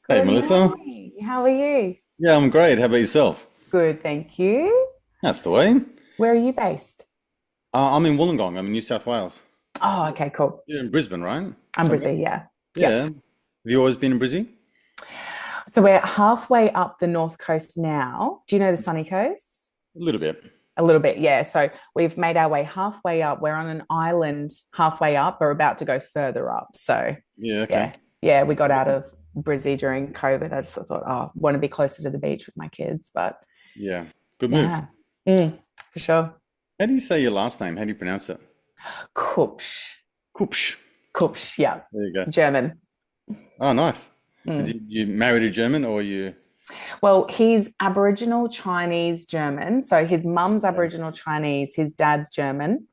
Hey, Good Melissa. morning. How are you? Yeah, I'm great. How about yourself? Good, thank you. That's the way. Where are you based? I'm in Wollongong. I'm in New South Wales. Oh, okay, cool. You're in Brisbane, right? I'm Somewhere? Brizzy, yeah. Yeah. Yep. Have you always been in Brizzy? So we're halfway up the north coast now. Do you know the sunny coast? A little bit. A little bit, yeah. So we've made our way halfway up. We're on an island halfway up. We're about to go further up. So Yeah, okay. yeah, we got out Awesome. of Brizzy during COVID. I just thought, oh, I want to be closer to the beach with my kids, but Yeah. Good move. yeah, mm, for sure. How do you say your last name? How do you pronounce it? Kupsch, Kupsch. Kupsch, yeah, There you go. German. Oh, nice. And Mm. you married a German or you? Well, he's Aboriginal Chinese German. So his mum's Yeah. Aboriginal Chinese, his dad's German. Wow.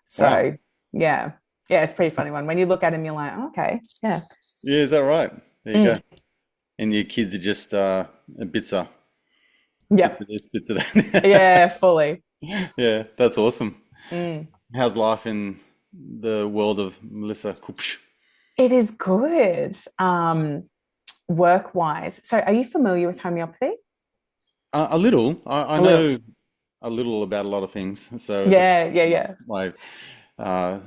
So yeah. Yeah, it's a pretty funny one. When you look at him, you're like, oh, okay, yeah. Yeah, is that right? There you go. Mm, And your kids are just bits of yep. bits of that. Yeah, fully. Yeah, that's awesome. Mm. How's life in the world of Melissa Kupsch? It is good. Work wise. So are you familiar with homeopathy? A little. I A little. know a little about a lot of things, so that's Yeah, yeah, yeah. my uh,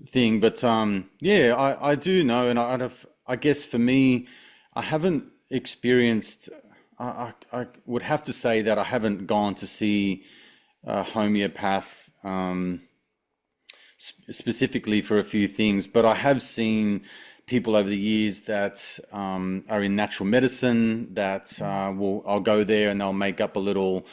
thing. But yeah, I do know, and I guess for me, I haven't experienced. I would have to say that I haven't gone to see a homeopath specifically for a few things, but I have seen people over the years that are in natural medicine that will I'll go there and they'll make up a little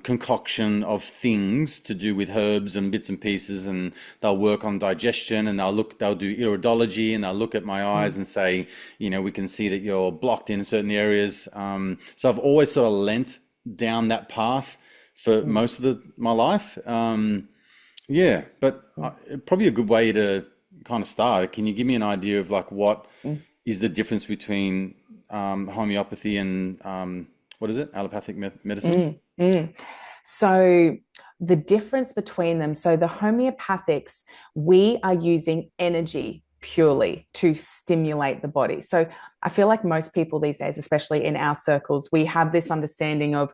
concoction of things to do with herbs and bits and pieces, and they'll work on digestion and they'll do iridology and they'll look at my eyes Mm, and say, we can see that you're blocked in certain areas. So I've always sort of lent down that path for mm, most of my life. Yeah, but mm, probably a good way to kind of start. Can you give me an idea of like what mm, is the difference between homeopathy and what is it, allopathic medicine? mm. So the difference between them, so the homeopathics, we are using energy purely to stimulate the body. So I feel like most people these days, especially in our circles, we have this understanding of,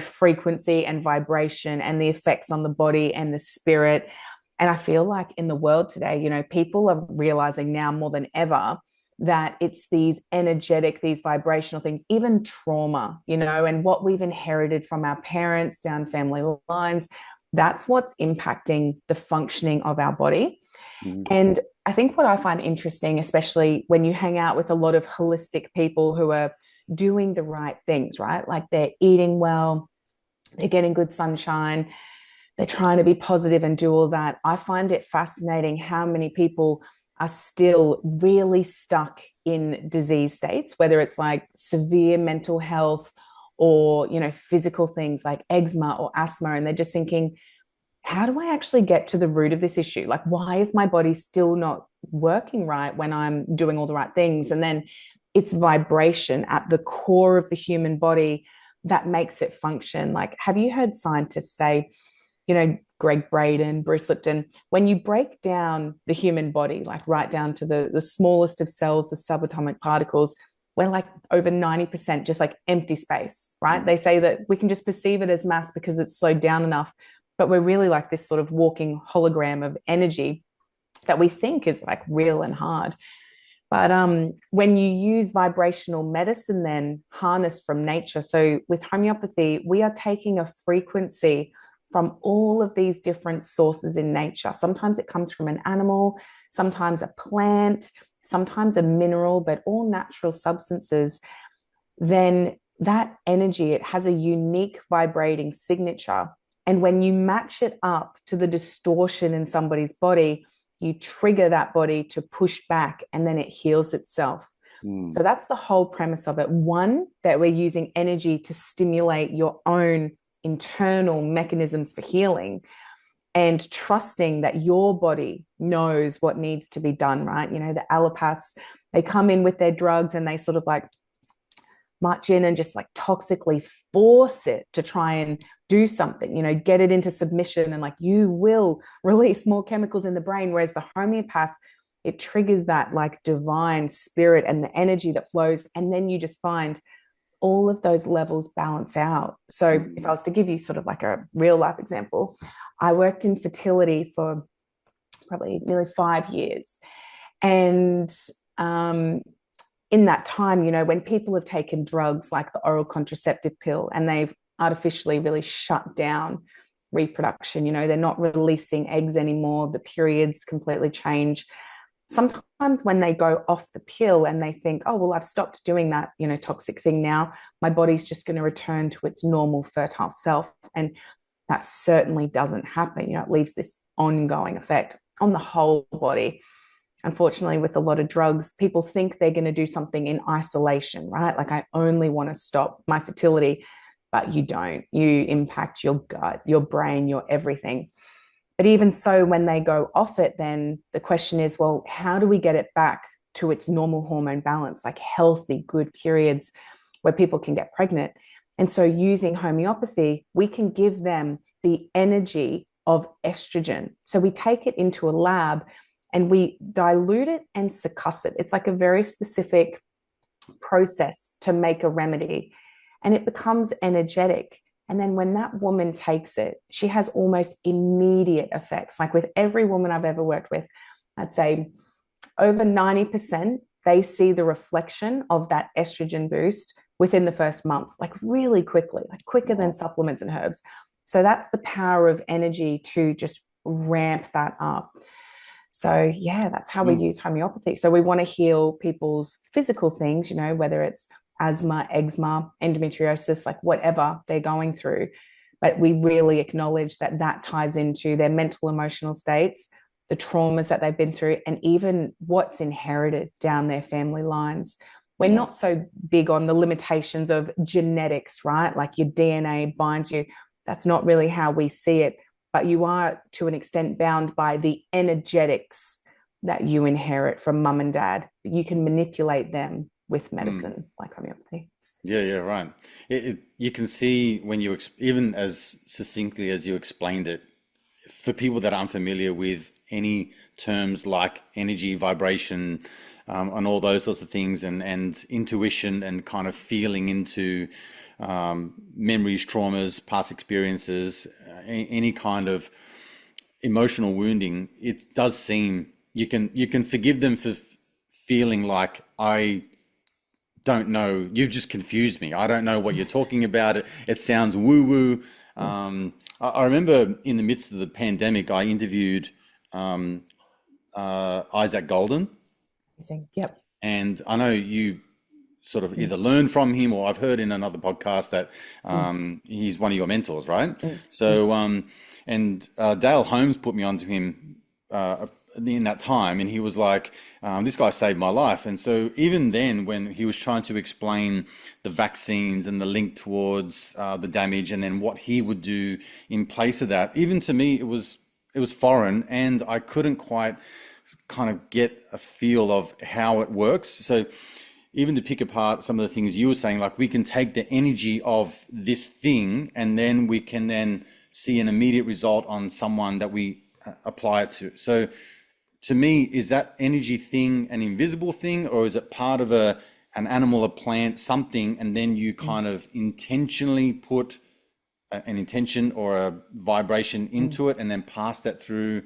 frequency and vibration and the effects on the body and the spirit. And I feel like in the world today, people are realizing now more than ever that it's these energetic, these vibrational things, even trauma, and what we've inherited from our parents down family lines. That's what's impacting the functioning of our body. Mhm. And I think what I find interesting, especially when you hang out with a lot of holistic people who are doing the right things, right? Like they're eating well, they're getting good sunshine, they're trying to be positive and do all that. I find it fascinating how many people are still really stuck in disease states, whether it's like severe mental health or, physical things like eczema or asthma. And they're just thinking, how do I actually get to the root of this issue? Like, why is my body still not working right when I'm doing all the right things? And then it's vibration at the core of the human body that makes it function. Like, have you heard scientists say, Greg Braden, Bruce Lipton, when you break down the human body, like right down to the smallest of cells, the subatomic particles, we're like over 90% just like empty space, right? They say that we can just perceive it as mass because it's slowed down enough, but we're really like this sort of walking hologram of energy that we think is like real and hard. But when you use vibrational medicine, then harnessed from nature, so with homeopathy, we are taking a frequency from all of these different sources in nature. Sometimes it comes from an animal, sometimes a plant, sometimes a mineral, but all natural substances. Then that energy, it has a unique vibrating signature. And when you match it up to the distortion in somebody's body, you trigger that body to push back and then it heals itself. Mm. So that's the whole premise of it. One, that we're using energy to stimulate your own internal mechanisms for healing and trusting that your body knows what needs to be done, right? The allopaths, they come in with their drugs and they sort of like march in and just like toxically force it to try and do something, get it into submission and like you will release more chemicals in the brain. Whereas the homeopath it triggers that like divine spirit and the energy that flows. And then you just find all of those levels balance out. So if I was to give you sort of like a real life example, I worked in fertility for probably nearly 5 years. And in that time, you know, when people have taken drugs like the oral contraceptive pill and they've artificially really shut down reproduction, you know, they're not releasing eggs anymore, the periods completely change. Sometimes when they go off the pill and they think, oh, well, I've stopped doing that, you know, toxic thing now, my body's just going to return to its normal fertile self. And that certainly doesn't happen. You know, it leaves this ongoing effect on the whole body. Unfortunately, with a lot of drugs, people think they're going to do something in isolation, right? Like, I only want to stop my fertility, but you don't. You impact your gut, your brain, your everything. But even so, when they go off it, then the question is, well, how do we get it back to its normal hormone balance, like healthy, good periods where people can get pregnant? And so using homeopathy, we can give them the energy of estrogen. So we take it into a lab and we dilute it and succuss it. It's like a very specific process to make a remedy, and it becomes energetic. And then when that woman takes it, she has almost immediate effects. Like with every woman I've ever worked with, I'd say over 90%, they see the reflection of that estrogen boost within the first month, like really quickly, like quicker than supplements and herbs. So that's the power of energy to just ramp that up. So yeah, that's how we use homeopathy. So we want to heal people's physical things, you know, whether it's asthma, eczema, endometriosis, like whatever they're going through. But we really acknowledge that that ties into their mental, emotional states, the traumas that they've been through, and even what's inherited down their family lines. We're not so big on the limitations of genetics, right? Like your DNA binds you. That's not really how we see it. But you are, to an extent, bound by the energetics that you inherit from mum and dad. You can manipulate them with medicine, like homeopathy. Yeah, right. You can see when you, even as succinctly as you explained it, for people that aren't familiar with any terms like energy, vibration, and all those sorts of things, and intuition and kind of feeling into memories, traumas, past experiences, any kind of emotional wounding, it does seem you can forgive them for feeling like, I don't know, you've just confused me. I don't know what you're talking about. It sounds woo-woo. I remember in the midst of the pandemic, I interviewed Isaac Golden. Yep. And I know you sort of either learned from him, or I've heard in another podcast that he's one of your mentors, right? So, and Dale Holmes put me onto him in that time, and he was like, this guy saved my life. And so even then, when he was trying to explain the vaccines and the link towards the damage, and then what he would do in place of that, even to me, it was foreign, and I couldn't quite kind of get a feel of how it works. So even to pick apart some of the things you were saying, like we can take the energy of this thing and then we can then see an immediate result on someone that we apply it to. So to me, is that energy thing an invisible thing, or is it part of an animal, a plant, something, and then you kind of intentionally put an intention or a vibration into it and then pass that through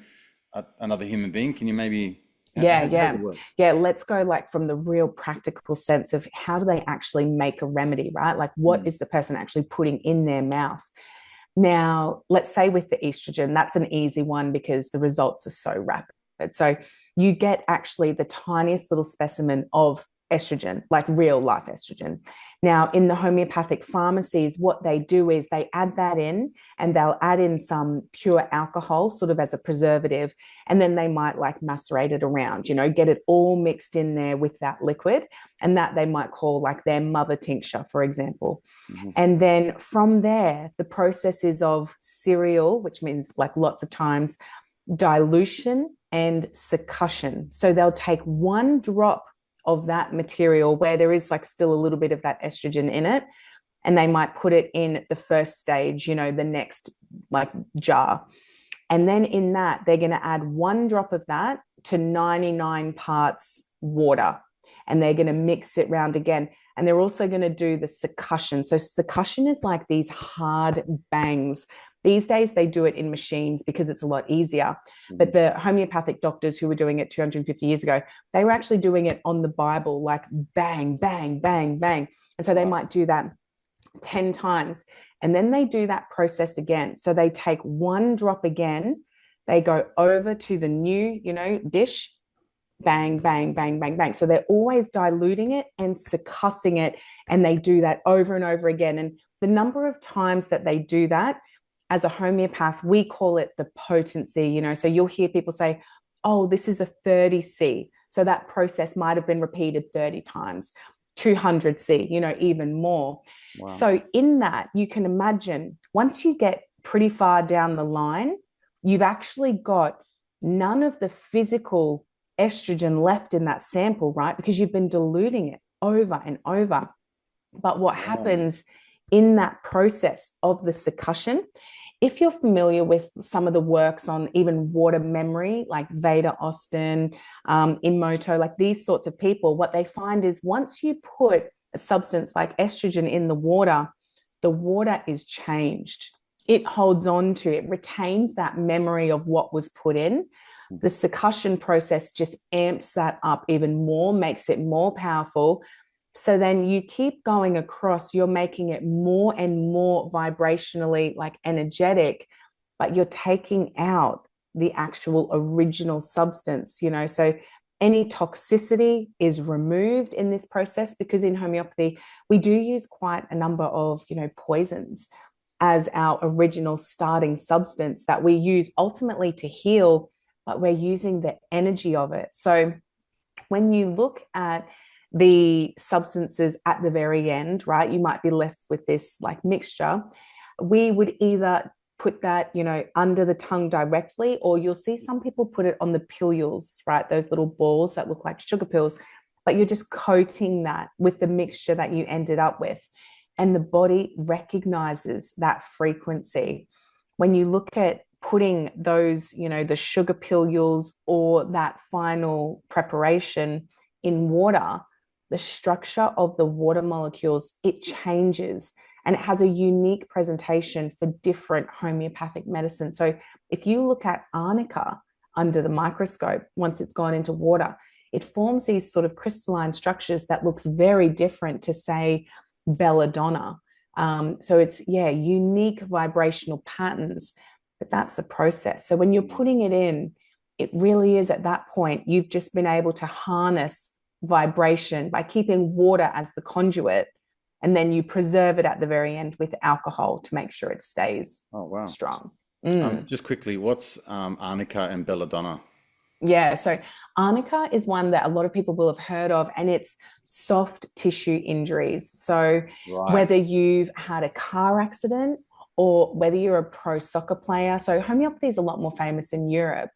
another human being? Can you maybe how does it work? Let's go like from the real practical sense of how do they actually make a remedy, right? Like what is the person actually putting in their mouth? Now, let's say with the estrogen, that's an easy one because the results are so rapid. So you get actually the tiniest little specimen of estrogen, like real life estrogen. Now, in the homeopathic pharmacies, what they do is they add that in, and they'll add in some pure alcohol sort of as a preservative, and then they might like macerate it around, you know, get it all mixed in there with that liquid, and that they might call like their mother tincture, for example. And then from there, the process is of serial, which means like lots of times, dilution and succussion. So they'll take one drop of that material where there is like still a little bit of that estrogen in it, and they might put it in the first stage, you know, the next like jar. And then in that, they're going to add one drop of that to 99 parts water, and they're going to mix it round again. And they're also going to do the succussion. So succussion is like these hard bangs. These days they do it in machines because it's a lot easier. But the homeopathic doctors who were doing it 250 years ago, they were actually doing it on the Bible, like bang, bang, bang, bang. And so they might do that 10 times. And then they do that process again. So they take one drop again, they go over to the new, dish, bang, bang, bang, bang, bang. So they're always diluting it and succussing it. And they do that over and over again. And the number of times that they do that, as a homeopath, we call it the potency, So you'll hear people say, oh, this is a 30C. So that process might have been repeated 30 times, 200C, even more. Wow. So in that, you can imagine once you get pretty far down the line, you've actually got none of the physical estrogen left in that sample, right? Because you've been diluting it over and over. But what happens in that process of the succussion, if you're familiar with some of the works on even water memory, like Veda Austin, Emoto, like these sorts of people, what they find is once you put a substance like estrogen in the water is changed. It holds on to, it retains that memory of what was put in. The succussion process just amps that up even more, makes it more powerful. So then you keep going across, you're making it more and more vibrationally like energetic, but you're taking out the actual original substance, So any toxicity is removed in this process, because in homeopathy, we do use quite a number of, poisons as our original starting substance that we use ultimately to heal, but we're using the energy of it. So when you look at the substances at the very end, right, you might be left with this like mixture. We would either put that, under the tongue directly, or you'll see some people put it on the pilules, right? Those little balls that look like sugar pills, but you're just coating that with the mixture that you ended up with. And the body recognizes that frequency. When you look at putting those, the sugar pilules or that final preparation in water, the structure of the water molecules, it changes, and it has a unique presentation for different homeopathic medicine. So if you look at arnica under the microscope, once it's gone into water, it forms these sort of crystalline structures that looks very different to, say, belladonna. So it's, unique vibrational patterns, but that's the process. So when you're putting it in, it really is at that point, you've just been able to harness vibration by keeping water as the conduit, and then you preserve it at the very end with alcohol to make sure it stays strong. Just quickly, what's arnica and belladonna? Yeah, so arnica is one that a lot of people will have heard of, and it's soft tissue injuries. So whether you've had a car accident or whether you're a pro soccer player, so homeopathy is a lot more famous in Europe,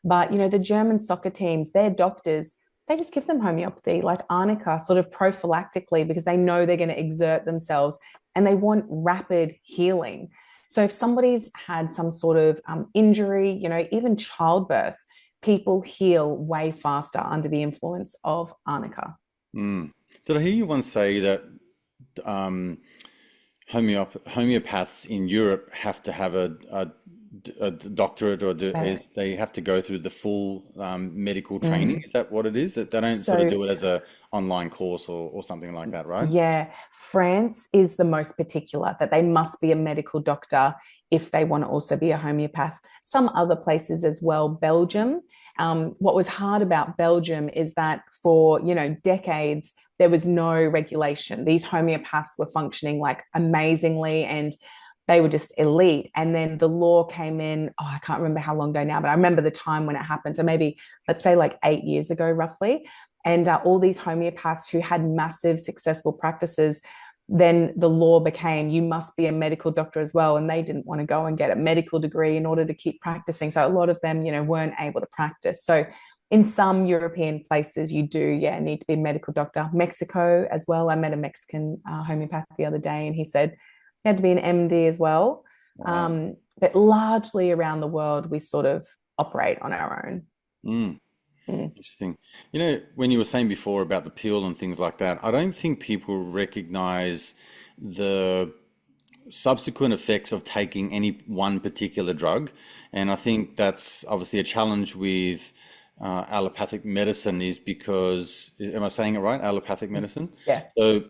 but the German soccer teams, their doctors, they just give them homeopathy like arnica sort of prophylactically, because they know they're going to exert themselves and they want rapid healing. So if somebody's had some sort of injury, even childbirth, people heal way faster under the influence of arnica. Did I hear you once say that homeopaths in Europe have to have a doctorate, or they have to go through the full medical training? Is that what it is? That they don't sort of do it as a online course or something like that, right? Yeah, France is the most particular, that they must be a medical doctor if they want to also be a homeopath. Some other places as well, Belgium. What was hard about Belgium is that for, decades, there was no regulation. These homeopaths were functioning like amazingly, and they were just elite. And then the law came in, I can't remember how long ago now, but I remember the time when it happened. So maybe, let's say like 8 years ago, roughly. And all these homeopaths who had massive successful practices, then the law became, you must be a medical doctor as well. And they didn't want to go and get a medical degree in order to keep practicing. So a lot of them, weren't able to practice. So in some European places, you do, need to be a medical doctor. Mexico as well. I met a Mexican homeopath the other day, and he said he had to be an MD as well. Wow. But largely around the world, we sort of operate on our own. Mm. Interesting. You know, when you were saying before about the pill and things like that, I don't think people recognize the subsequent effects of taking any one particular drug. And I think that's obviously a challenge with allopathic medicine is because, am I saying it right? Allopathic medicine? Yeah. So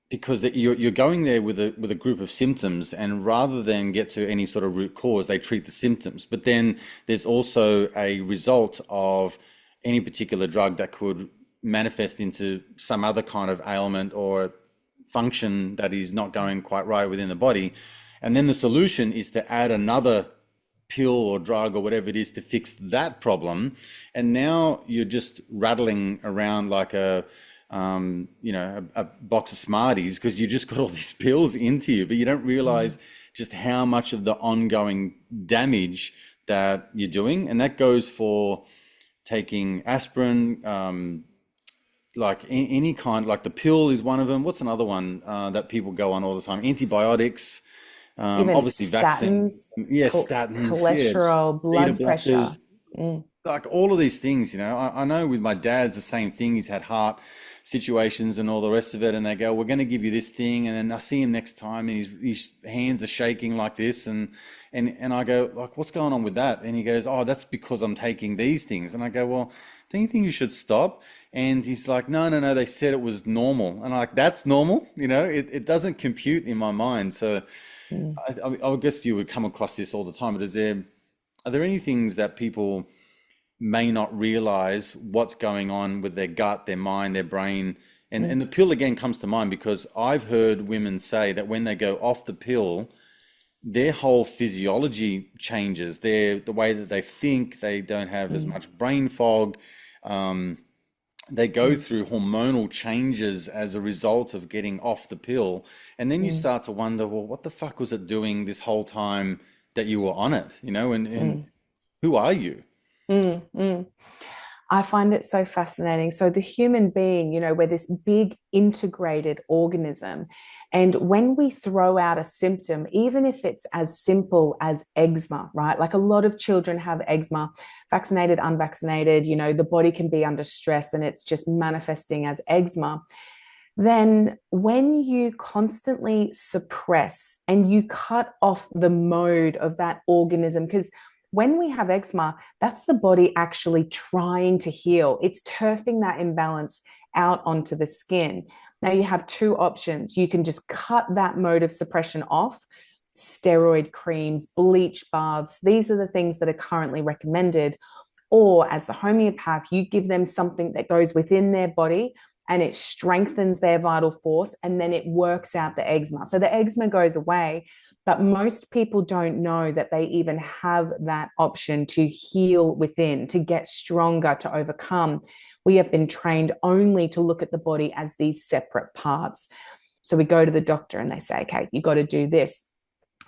because you're going there with a group of symptoms, and rather than get to any sort of root cause, they treat the symptoms. But then there's also a result of any particular drug that could manifest into some other kind of ailment or function that is not going quite right within the body. And then the solution is to add another pill or drug or whatever it is to fix that problem. And now you're just rattling around like a box of Smarties because you just got all these pills into you, but you don't realize just how much of the ongoing damage that you're doing. And that goes for taking aspirin, like any kind, like the pill is one of them. What's another one that people go on all the time? Antibiotics, Even obviously vaccine, statins, yeah, statins, yeah, cholesterol, beta blood pressure. blockers, Mm. like all of these things, I know with my dad's the same thing. He's had heart situations and all the rest of it, and they go, "We're going to give you this thing," and then I see him next time, and his hands are shaking like this, and I go, like, "What's going on with that?" And he goes, "Oh, that's because I'm taking these things," and I go, "Well, don't you think you should stop?" And he's like, "No, no, no, they said it was normal," and I'm like, "That's normal, it doesn't compute in my mind." So Mm. I guess you would come across this all the time, but are there any things that people may not realize what's going on with their gut, their mind, their brain? Mm. And the pill again comes to mind because I've heard women say that when they go off the pill, their whole physiology changes. The way that they think, they don't have as Mm. much brain fog. Um, they go Mm. through hormonal changes as a result of getting off the pill. And then you Mm. start to wonder, well, what the fuck was it doing this whole time that you were on it? And Mm. who are you? Mm. Mm. I find it so fascinating. So, the human being, we're this big integrated organism. And when we throw out a symptom, even if it's as simple as eczema, right? Like a lot of children have eczema, vaccinated, unvaccinated, the body can be under stress and it's just manifesting as eczema. Then, when you constantly suppress and you cut off the mode of that organism, because when we have eczema, that's the body actually trying to heal. It's turfing that imbalance out onto the skin. Now you have two options. You can just cut that mode of suppression off. Steroid creams, bleach baths, these are the things that are currently recommended. Or as the homeopath, you give them something that goes within their body and it strengthens their vital force and then it works out the eczema. So the eczema goes away, but most people don't know that they even have that option to heal within, to get stronger, to overcome. We have been trained only to look at the body as these separate parts. So we go to the doctor and they say, okay, you got to do this.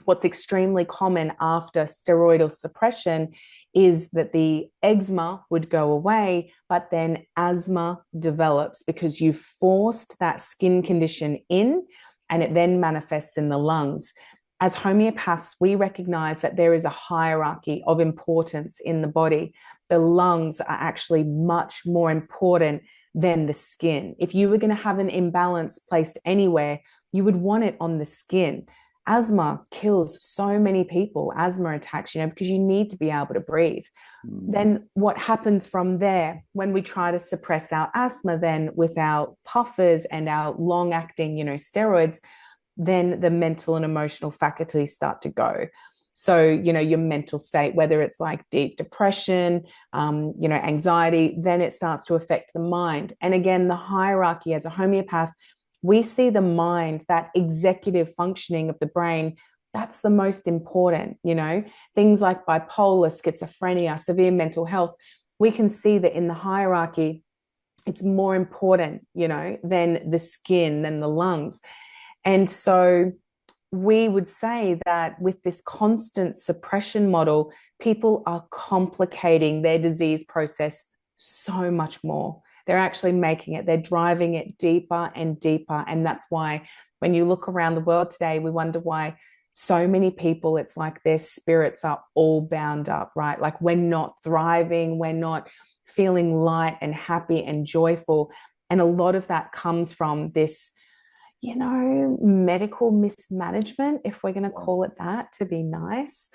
What's extremely common after steroidal suppression is that the eczema would go away, but then asthma develops because you forced that skin condition in and it then manifests in the lungs. As homeopaths, we recognize that there is a hierarchy of importance in the body. The lungs are actually much more important than the skin. If you were going to have an imbalance placed anywhere, you would want it on the skin. Asthma kills so many people, asthma attacks, because you need to be able to breathe. Mm. Then what happens from there when we try to suppress our asthma then with our puffers and our long acting, steroids, then the mental and emotional faculties start to go. So, your mental state, whether it's like deep depression, anxiety, then it starts to affect the mind. And again, the hierarchy as a homeopath, we see the mind, that executive functioning of the brain, that's the most important, things like bipolar, schizophrenia, severe mental health. We can see that in the hierarchy, it's more important, than the skin, than the lungs. And so we would say that with this constant suppression model, people are complicating their disease process so much more. They're actually making it, they're driving it deeper and deeper. And that's why when you look around the world today, we wonder why so many people, it's like their spirits are all bound up, right? Like we're not thriving, we're not feeling light and happy and joyful. And a lot of that comes from this, medical mismanagement, if we're going to call it that, to be nice.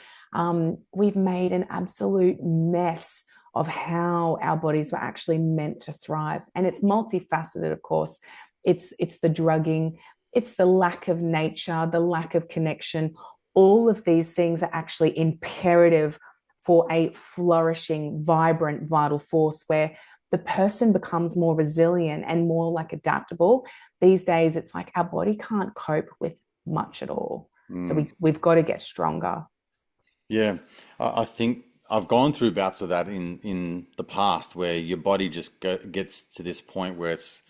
We've made an absolute mess of how our bodies were actually meant to thrive. And it's multifaceted, of course. It's the drugging, it's the lack of nature, the lack of connection. All of these things are actually imperative for a flourishing, vibrant, vital force where the person becomes more resilient and more like adaptable. These days, it's like our body can't cope with much at all. So we've got to get stronger. Yeah, I think I've gone through bouts of that in the past where your body just gets to this point where it's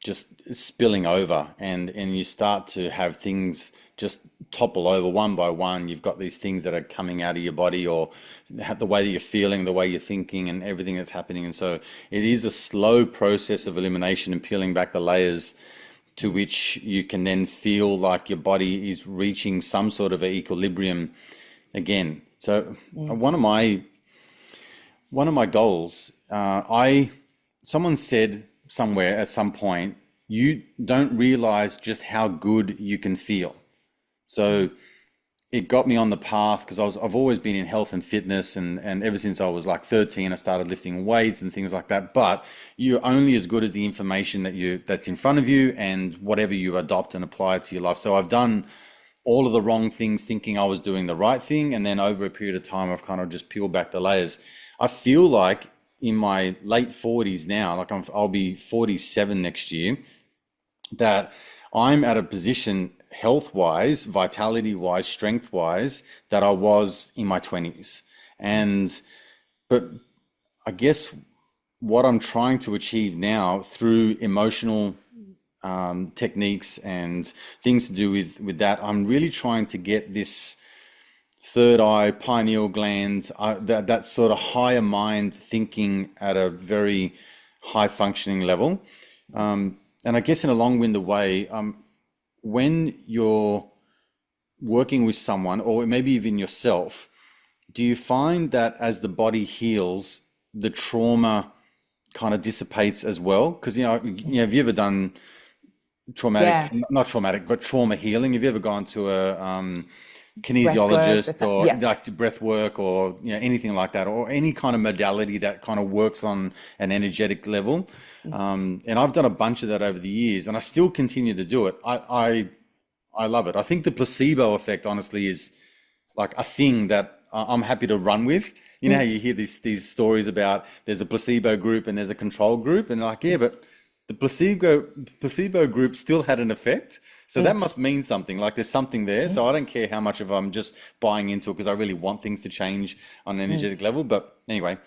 just spilling over, and you start to have things just topple over one by one. You've got these things that are coming out of your body, or the way that you're feeling, the way you're thinking, and everything that's happening. And so it is a slow process of elimination and peeling back the layers to which you can then feel like your body is reaching some sort of equilibrium again. So one of my goals, someone said somewhere at some point, you don't realize just how good you can feel. So it got me on the path because I've always been in health and fitness, and ever since I was like 13, I started lifting weights and things like that. But you're only as good as the information that's in front of you and whatever you adopt and apply to your life. So I've done all of the wrong things thinking I was doing the right thing, and then over a period of time I've kind of just peeled back the layers. I feel like in my late 40s now, like I'll be 47 next year, that I'm at a position health-wise, vitality-wise, strength-wise, that I was in my 20s. But I guess what I'm trying to achieve now through emotional techniques and things to do with that, I'm really trying to get this third eye, pineal gland, that sort of higher mind thinking at a very high functioning level. And I guess in a long-winded way, when you're working with someone, or maybe even yourself, do you find that as the body heals, the trauma kind of dissipates as well? Because, have you ever done Yeah. not traumatic, but trauma healing? Have you ever gone to a Breath work, kinesiologist or yeah. like breath work, or anything like that, or any kind of modality that kind of works on an energetic level? And I've done a bunch of that over the years, and I still continue to do it. I love it. I think the placebo effect, honestly, is like a thing that I'm happy to run with. You know how you hear these stories about there's a placebo group and there's a control group, and like, yeah, but the placebo group still had an effect. So that must mean something. Like there's something there. So I don't care how much of I'm just buying into it because I really want things to change on an energetic level. But anyway,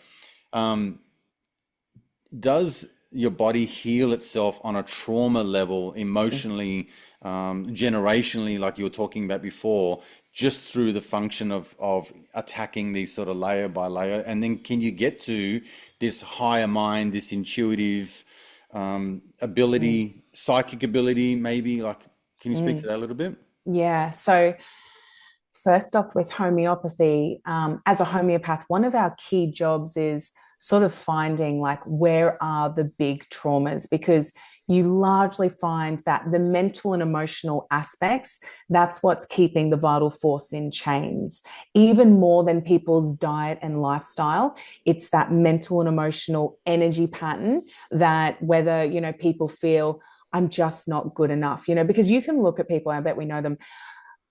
does your body heal itself on a trauma level, emotionally, generationally, like you were talking about before, just through the function of attacking these sort of layer by layer? And then can you get to this higher mind, this intuitive ability, psychic ability, maybe? Like, can you speak to that a little bit? Yeah. So first off, with homeopathy, as a homeopath, one of our key jobs is sort of finding like where are the big traumas, because you largely find that the mental and emotional aspects, that's what's keeping the vital force in chains, even more than people's diet and lifestyle. It's that mental and emotional energy pattern that whether, people feel I'm just not good enough, because you can look at people, I bet we know them.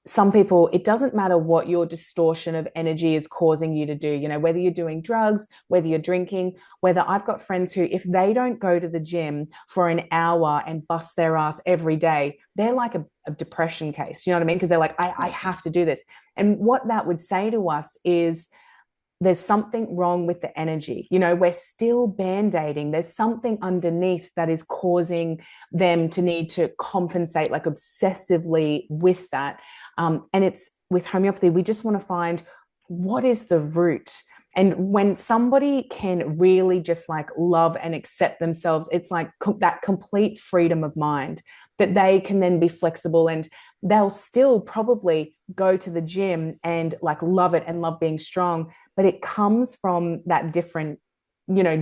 Some people, it doesn't matter what your distortion of energy is causing you to do, whether you're doing drugs, whether you're drinking, whether I've got friends who, if they don't go to the gym for an hour and bust their ass every day, they're like a depression case. You know what I mean? Because they're like, I have to do this. And what that would say to us is, there's something wrong with the energy. We're still band-aiding. There's something underneath that is causing them to need to compensate like obsessively with that. And it's with homeopathy, we just want to find what is the root. And when somebody can really just like love and accept themselves, it's like that complete freedom of mind that they can then be flexible, and they'll still probably go to the gym and like love it and love being strong, but it comes from that different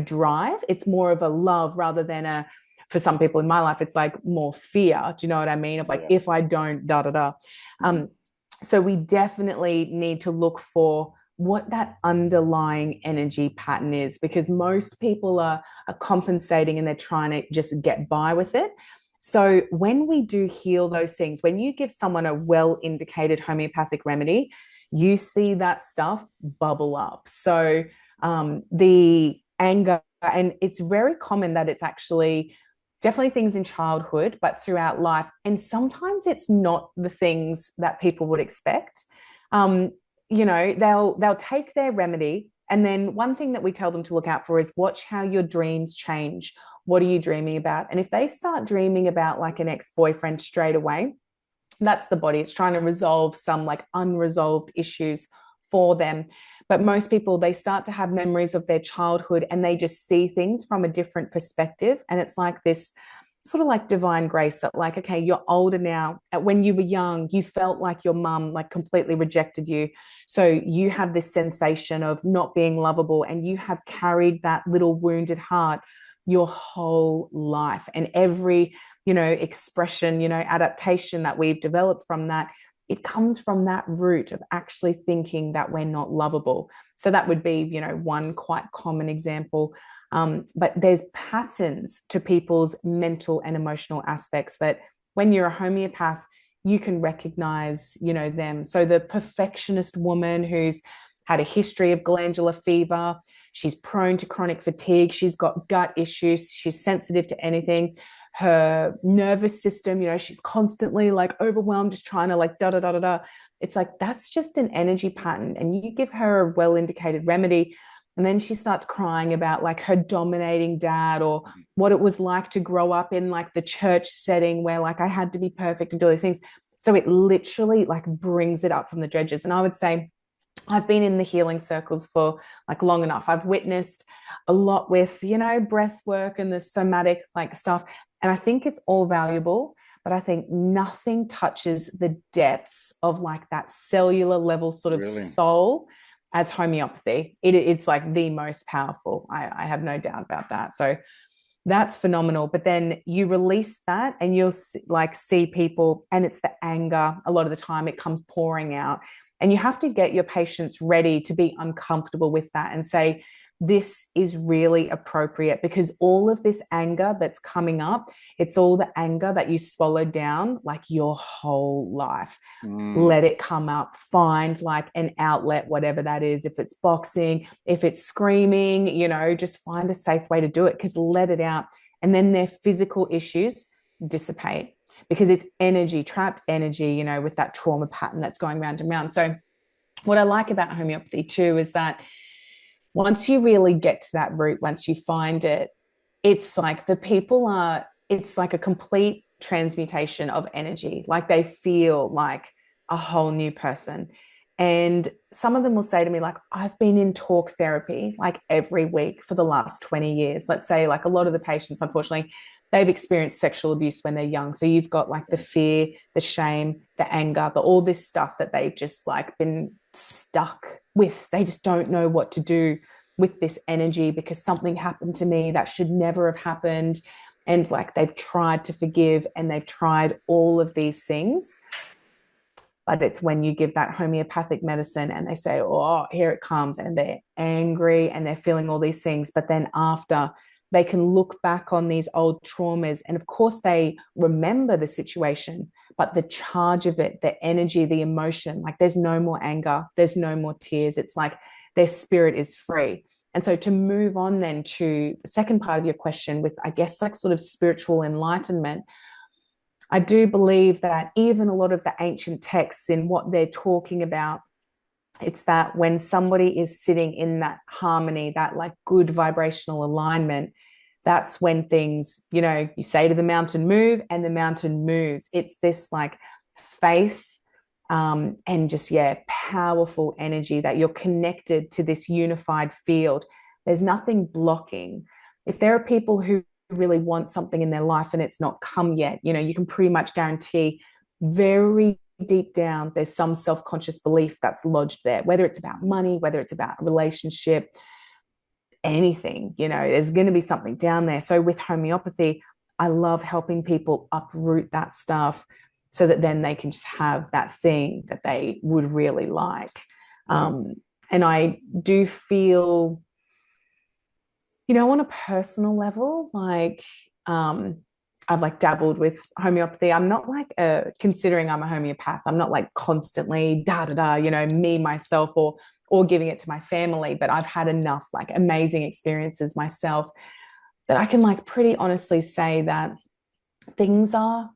drive. It's more of a love rather than for some people in my life, it's like more fear. Do you know what I mean? Of like, Yeah. if I don't, da da da. So we definitely need to look for what that underlying energy pattern is, because most people are compensating and they're trying to just get by with it. So when we do heal those things, when you give someone a well indicated homeopathic remedy, you see that stuff bubble up. So the anger, and it's very common that it's actually definitely things in childhood, but throughout life. And sometimes it's not the things that people would expect. They'll take their remedy. And then one thing that we tell them to look out for is watch how your dreams change. What are you dreaming about? And if they start dreaming about like an ex-boyfriend straight away, that's the body. It's trying to resolve some like unresolved issues for them. But most people, they start to have memories of their childhood and they just see things from a different perspective. And it's like this sort of like divine grace that like, okay, you're older now. When you were young, you felt like your mum like completely rejected you. So you have this sensation of not being lovable, and you have carried that little wounded heart your whole life. And every, expression, adaptation that we've developed from that, it comes from that root of actually thinking that we're not lovable. So that would be, one quite common example. But there's patterns to people's mental and emotional aspects that when you're a homeopath, you can recognize, them. So the perfectionist woman who's had a history of glandular fever, she's prone to chronic fatigue, she's got gut issues, she's sensitive to anything. Her nervous system, she's constantly like overwhelmed, just trying to like da da da da da. It's like that's just an energy pattern. And you give her a well indicated remedy, and then she starts crying about like her dominating dad, or what it was like to grow up in like the church setting where like I had to be perfect and do all these things. So it literally like brings it up from the dredges. And I would say I've been in the healing circles for like long enough. I've witnessed a lot with, breath work and the somatic like stuff. And I think it's all valuable, but I think nothing touches the depths of like that cellular level sort of Really? soul as homeopathy. It's like the most powerful. I have no doubt about that. So that's phenomenal. But then you release that and you'll like see people, and it's the anger. A lot of the time it comes pouring out, and you have to get your patients ready to be uncomfortable with that and say, this is really appropriate, because all of this anger that's coming up, it's all the anger that you swallowed down like your whole life. Let it come up, find like an outlet, whatever that is. If it's boxing, if it's screaming, just find a safe way to do it, because let it out. And then their physical issues dissipate, because it's energy, trapped energy, with that trauma pattern that's going round and round. So what I like about homeopathy too is that once you really get to that root, once you find it, it's like it's like a complete transmutation of energy. Like they feel like a whole new person. And some of them will say to me, like, I've been in talk therapy like every week for the last 20 years. Let's say, like, a lot of the patients, unfortunately, they've experienced sexual abuse when they're young. So you've got like the fear, the shame, the anger, all this stuff that they've just like been stuck with. They just don't know what to do with this energy because something happened to me that should never have happened. And like they've tried to forgive and they've tried all of these things. But it's when you give that homeopathic medicine and they say, oh, here it comes, and they're angry and they're feeling all these things. But then after, they can look back on these old traumas. And of course, they remember the situation, but the charge of it, the energy, the emotion, like there's no more anger, there's no more tears. It's like their spirit is free. And so to move on then to the second part of your question with, I guess, like sort of spiritual enlightenment, I do believe that even a lot of the ancient texts in what they're talking about, it's that when somebody is sitting in that harmony, that like good vibrational alignment, that's when things, you say to the mountain, move, and the mountain moves. It's this like faith and just, powerful energy that you're connected to this unified field. There's nothing blocking. If there are people who really want something in their life and it's not come yet, you can pretty much guarantee very deep down there's some self-conscious belief that's lodged there, whether it's about money, whether it's about a relationship. anything, there's going to be something down there. So with homeopathy, I love helping people uproot that stuff so that then they can just have that thing that they would really like. Yeah. And I do feel, on a personal level, like I've like dabbled with homeopathy. I'm not like considering I'm a homeopath. I'm not like constantly da da da, me myself or giving it to my family. But I've had enough like amazing experiences myself that I can like pretty honestly say that things are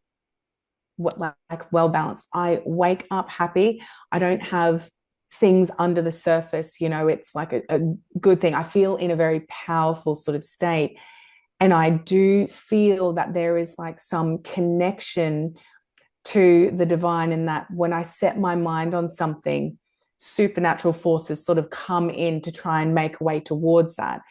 like well balanced. I wake up happy. I don't have things under the surface. It's like a good thing. I feel in a very powerful sort of state. And I do feel that there is like some connection to the divine, in that when I set my mind on something, supernatural forces sort of come in to try and make a way towards that.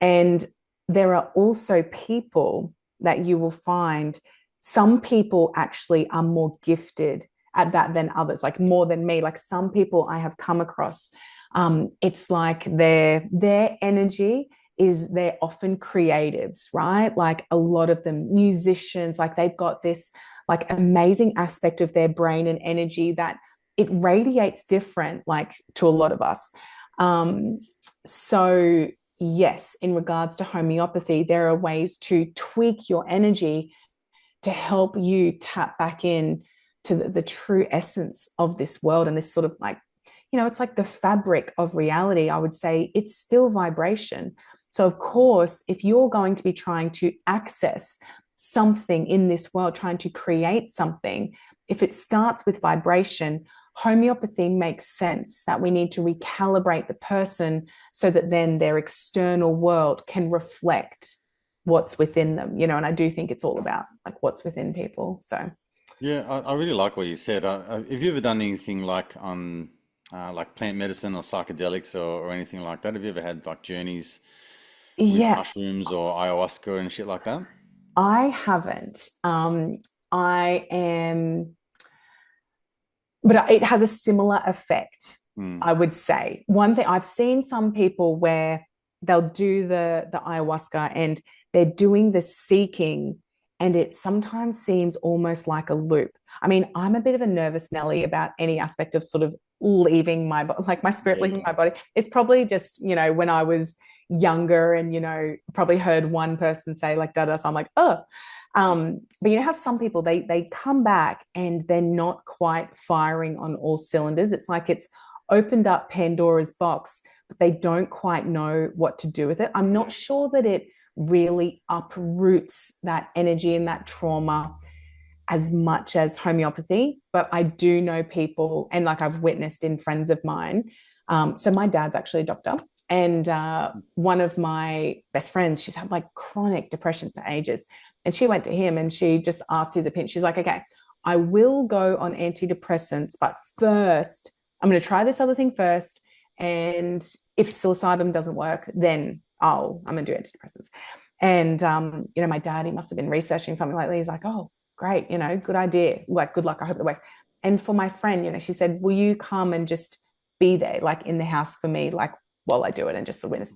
And there are also people that you will find, some people actually are more gifted at that than others, like more than me. Like some people I have come across, it's like their energy is, they're often creatives, right? Like a lot of them musicians, like they've got this like amazing aspect of their brain and energy that it radiates different, like to a lot of us. So yes, in regards to homeopathy, there are ways to tweak your energy to help you tap back in to the true essence of this world, and this sort of like, it's like the fabric of reality. I would say it's still vibration. So of course, if you're going to be trying to access something in this world, trying to create something, if it starts with vibration, homeopathy makes sense that we need to recalibrate the person so that then their external world can reflect what's within them, and I do think it's all about like what's within people. So Yeah, I really like what you said. Have you ever done anything like plant medicine or psychedelics or anything like that? Have you ever had like journeys with yeah, mushrooms or ayahuasca and shit like that? I haven't. I am, but it has a similar effect, Mm, I would say. One thing I've seen some people where they'll do the ayahuasca and they're doing the seeking, and it sometimes seems almost like a loop. I mean, I'm a bit of a nervous Nelly about any aspect of sort of leaving my like my spirit yeah. leaving my body. It's probably just, when I was younger and, probably heard one person say like da da. So I'm like, oh. But how some people they come back and they're not quite firing on all cylinders. It's like it's opened up Pandora's box, but they don't quite know what to do with it. I'm not sure that it really uproots that energy and that trauma as much as homeopathy, but I do know people, and like I've witnessed in friends of mine. So my dad's actually a doctor, and one of my best friends, she's had like chronic depression for ages, and she went to him and she just asked his opinion. She's like, "Okay, I will go on antidepressants, but first, I'm going to try this other thing first, and if psilocybin doesn't work, then I'm going to do antidepressants." And my dad, he must have been researching something like that. He's like, "Oh, great, good idea. Like, good luck. I hope it works." And for my friend, she said, "Will you come and just be there, like in the house for me, like while I do it and just to witness?"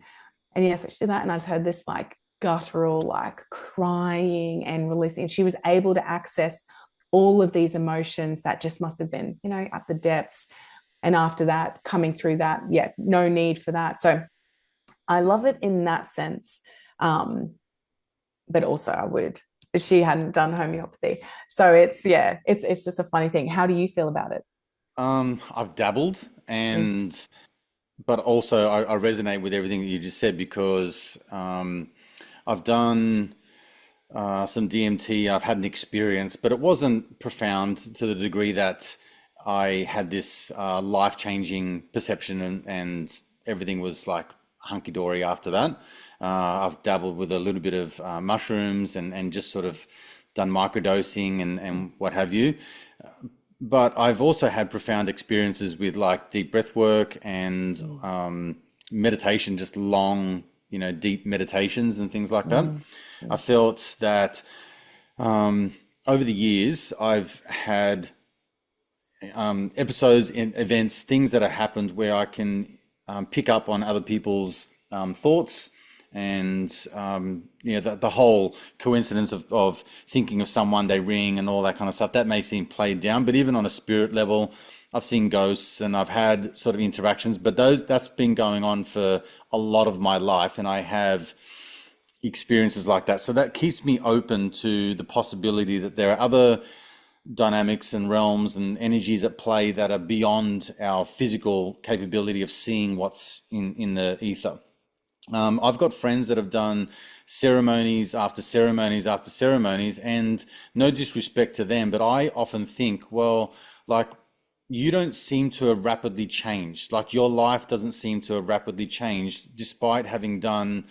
And yes, she did that. And I just heard this like guttural, like crying and releasing. And she was able to access all of these emotions that just must have been, at the depths. And after that, coming through that, yeah, no need for that. So I love it in that sense. But also I would, she hadn't done homeopathy. So it's just a funny thing. How do you feel about it? I've dabbled, Mm. and but also I resonate with everything that you just said because I've done some DMT. I've had an experience, but it wasn't profound to the degree that I had this life-changing perception, and everything was like hunky-dory after that. I've dabbled with a little bit of mushrooms and just sort of done microdosing and what have you. But I've also had profound experiences with like deep breath work and Mm. meditation, just long, deep meditations and things like that. Mm. I Mm. felt that over the years, I've had episodes in events, things that have happened where I can pick up on other people's thoughts and the whole coincidence of thinking of someone they ring and all that kind of stuff, that may seem played down. But even on a spirit level, I've seen ghosts and I've had sort of interactions, but that's been going on for a lot of my life, and I have experiences like that. So that keeps me open to the possibility that there are other dynamics and realms and energies at play that are beyond our physical capability of seeing what's in the ether. I've got friends that have done ceremonies after ceremonies after ceremonies, and no disrespect to them, but I often think, well, like, you don't seem to have rapidly changed. Like, your life doesn't seem to have rapidly changed despite having done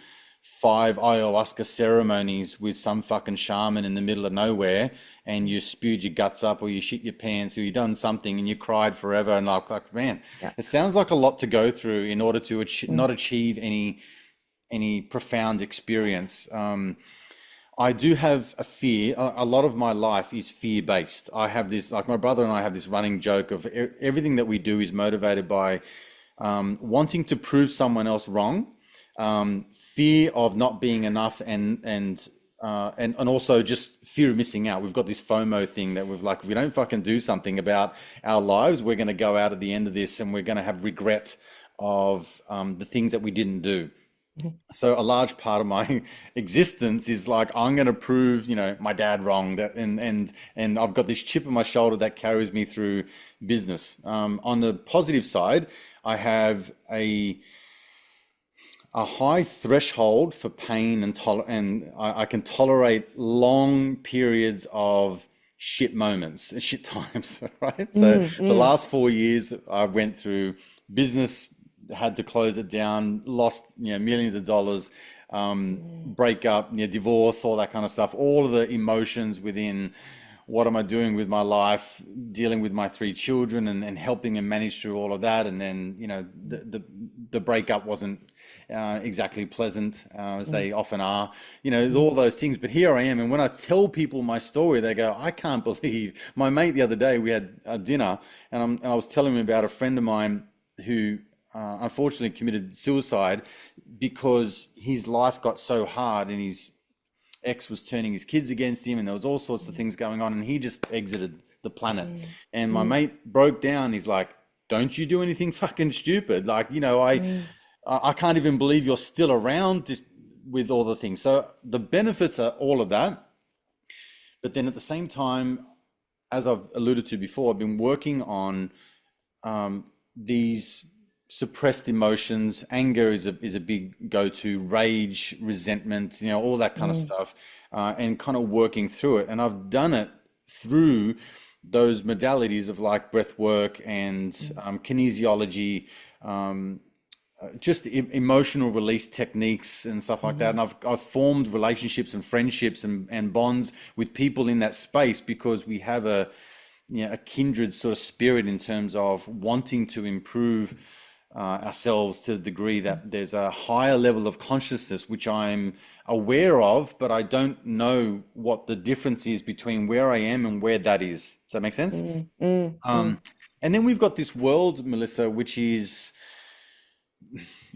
5 ayahuasca ceremonies with some fucking shaman in the middle of nowhere, and you spewed your guts up or you shit your pants or you done something and you cried forever, and like man, Yeah. it sounds like a lot to go through in order to not Mm. achieve any profound experience. I do have a fear. A lot of my life is fear based. I have this, like, my brother and I have this running joke of everything that we do is motivated by wanting to prove someone else wrong, fear of not being enough, and also just fear of missing out. We've got this FOMO thing that we've, like, if we don't fucking do something about our lives, we're going to go out at the end of this and we're going to have regret of the things that we didn't do. So a large part of my existence is like, I'm going to prove, my dad wrong, that, and I've got this chip on my shoulder that carries me through business. On the positive side, I have a high threshold for pain, and I can tolerate long periods of shit moments, shit times, right? So the last 4 years I went through business, had to close it down, lost millions of dollars, breakup, divorce, all that kind of stuff, all of the emotions within what am I doing with my life, dealing with my 3 children, and helping them manage through all of that. And then the breakup wasn't exactly pleasant, as they often are. There's all those things. But here I am, and when I tell people my story, they go, I can't believe. My mate the other day, we had a dinner, and I was telling him about a friend of mine who unfortunately committed suicide because his life got so hard, and his ex was turning his kids against him, and there was all sorts of things going on, and he just exited the planet. And my mate broke down. He's like, don't you do anything fucking stupid? Like, I can't even believe you're still around with all the things. So the benefits are all of that. But then at the same time, as I've alluded to before, I've been working on these suppressed emotions. Anger is a big go-to, rage, resentment, all that kind of stuff, and kind of working through it. And I've done it through those modalities of, like, breath work and kinesiology, just emotional release techniques and stuff like that. And I've formed relationships and friendships and bonds with people in that space because we have a kindred sort of spirit in terms of wanting to improve ourselves to the degree that there's a higher level of consciousness, which I'm aware of, but I don't know what the difference is between where I am and where that is. Does that make sense? And then we've got this world, Melissa, which is,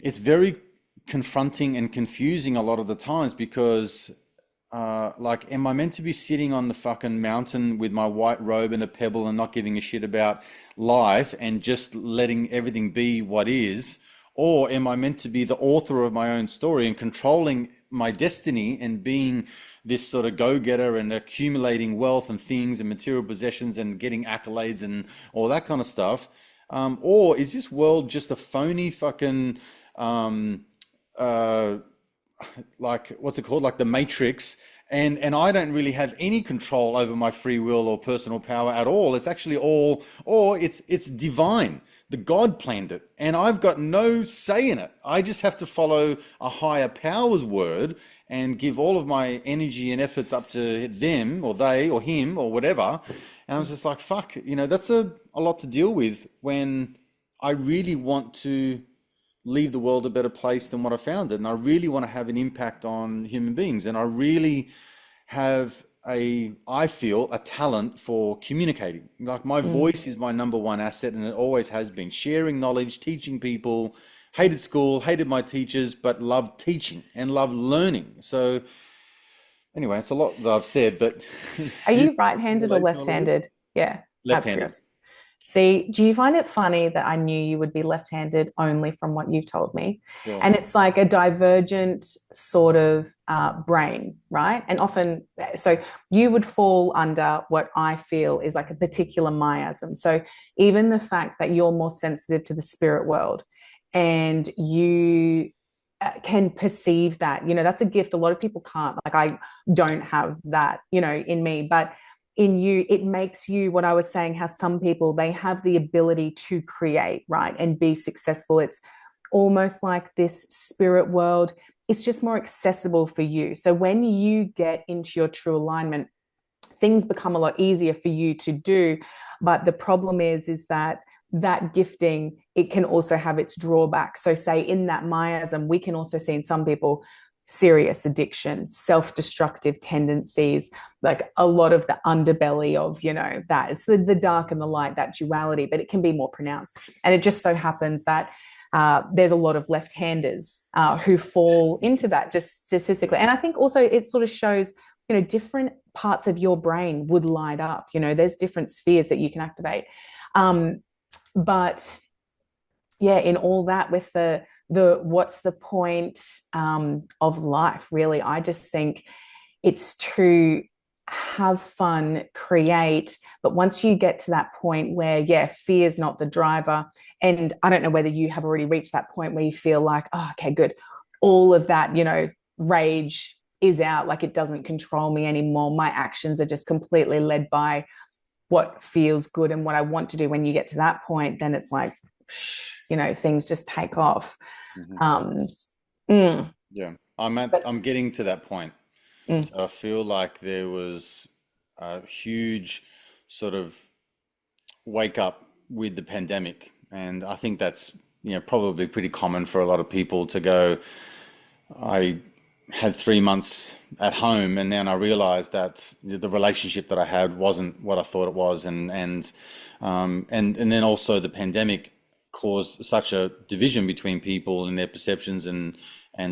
it's very confronting and confusing a lot of the times because like, am I meant to be sitting on the fucking mountain with my white robe and a pebble and not giving a shit about life and just letting everything be what is? Or am I meant to be the author of my own story and controlling my destiny and being this sort of go-getter and accumulating wealth and things and material possessions and getting accolades and all that kind of stuff? Or is this world just a phony fucking like, what's it called, like the Matrix, and I don't really have any control over my free will or personal power at all? It's actually all, or it's divine. The God planned it, and I've got no say in it. I just have to follow a higher power's word and give all of my energy and efforts up to them or they or him or whatever. And I was just like, fuck, that's a lot to deal with when I really want to leave the world a better place than what I found it. And I really want to have an impact on human beings. And I really have I feel a talent for communicating. Like, my voice is my number one asset, and it always has been. Sharing knowledge, teaching people, hated school, hated my teachers, but loved teaching and loved learning. So anyway, it's a lot that I've said, but Are do you you right-handed or relate to all of this? left-handed? Yeah, out of Left-handed. curiosity. See, do you find it funny that I knew you would be left-handed only from what you've told me? Sure. And it's like a divergent sort of brain, right? And often, so you would fall under what I feel is like a particular miasm. So even the fact that you're more sensitive to the spirit world and you can perceive that, that's a gift. A lot of people can't. Like, I don't have that, in me, but in you, it makes you, what I was saying, how some people, they have the ability to create, right, and be successful. It's almost like this spirit world, it's just more accessible for you. So when you get into your true alignment, things become a lot easier for you to do. But the problem is that gifting, it can also have its drawbacks. So say in that miasm, we can also see in some people serious addiction, self-destructive tendencies, like a lot of the underbelly of, that it's the dark and the light, that duality, but it can be more pronounced. And it just so happens that there's a lot of left-handers who fall into that, just statistically. And I think also it sort of shows, different parts of your brain would light up. There's different spheres that you can activate. But yeah, in all that, with the what's the point of life, really? I just think it's to have fun, create. But once you get to that point where, yeah, fear is not the driver, and I don't know whether you have already reached that point where you feel like, oh, okay, good, all of that, rage is out, like it doesn't control me anymore. My actions are just completely led by what feels good and what I want to do. When you get to that point, then it's like, things just take off. Mhm. Um, mm, Yeah, but I'm getting to that point. mm, So I feel like there was a huge sort of wake up with the pandemic, and I think that's probably pretty common for a lot of people to go. I had 3 months at home, and then I realized that the relationship that I had wasn't what I thought it was, and then also the pandemic caused such a division between people and their perceptions and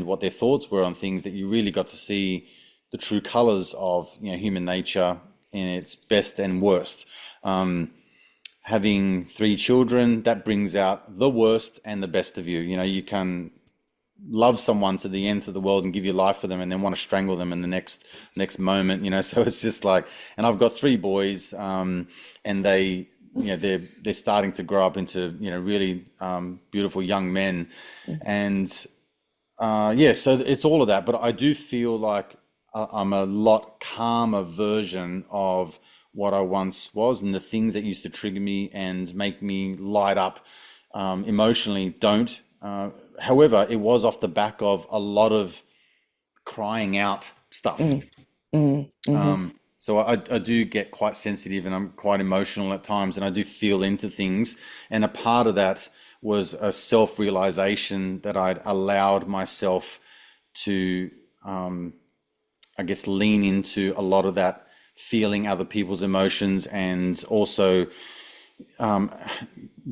what their thoughts were on things, that you really got to see the true colors of human nature in its best and worst. Having three children, that brings out the worst and the best of you. You can love someone to the ends of the world and give your life for them, and then want to strangle them in the next moment. So it's just like, and I've got three boys, and they're starting to grow up into really beautiful young men, and yeah, so it's all of that. But I do feel like I'm a lot calmer version of what I once was, and the things that used to trigger me and make me light up emotionally don't. However, it was off the back of a lot of crying out stuff. mm, mm-hmm. So I do get quite sensitive, and I'm quite emotional at times, and I do feel into things. And a part of that was a self-realization that I'd allowed myself to, I guess, lean into a lot of that, feeling other people's emotions, and also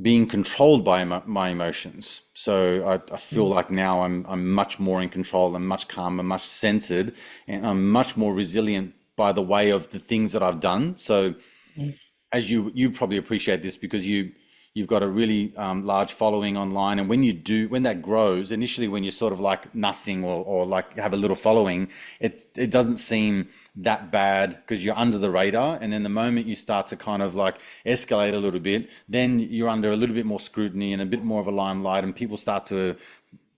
being controlled by my emotions. So I feel like now I'm much more in control, and much calmer, much centered, and I'm much more resilient by the way of the things that I've done. So as you probably appreciate this, because you've got a really large following online, and when that grows, initially when you're sort of like nothing, or like have a little following, it doesn't seem that bad because you're under the radar. And then the moment you start to kind of like escalate a little bit, then you're under a little bit more scrutiny and a bit more of a limelight, and people start to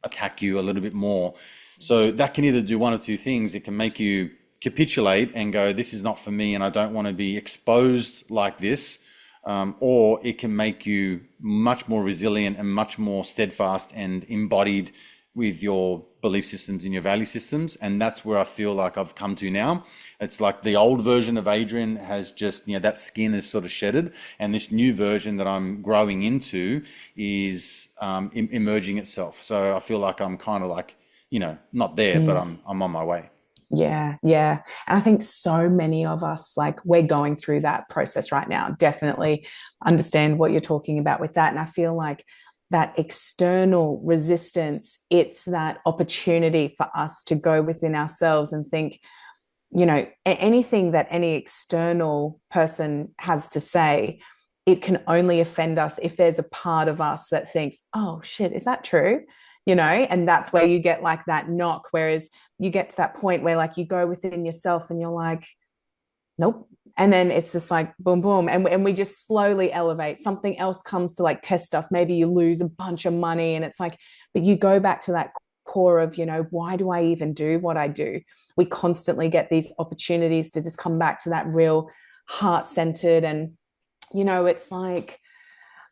attack you a little bit more. So that can either do one or two things. It can make you capitulate and go, this is not for me, and I don't want to be exposed like this. Or it can make you much more resilient and much more steadfast and embodied with your belief systems and your value systems. And that's where I feel like I've come to now. It's like the old version of Adrian has just, that skin is sort of shedded, and this new version that I'm growing into is emerging itself. So I feel like I'm kind of like, not there, but Mm. I'm on my way. Yeah, yeah. And I think so many of us, like, we're going through that process right now. Definitely understand what you're talking about with that. And I feel like that external resistance. It's that opportunity for us to go within ourselves and think, you know, anything that any external person has to say, it can only offend us if there's a part of us that thinks, oh shit, is that true? You know, and that's where you get like that knock. Whereas you get to that point where like you go within yourself and you're like, nope. And then it's just like boom, boom. And we just slowly elevate. Something else comes to like test us. Maybe you lose a bunch of money and it's like, but you go back to that core of, you know, why do I even do what I do? We constantly get these opportunities to just come back to that real heart-centered. And, you know, it's like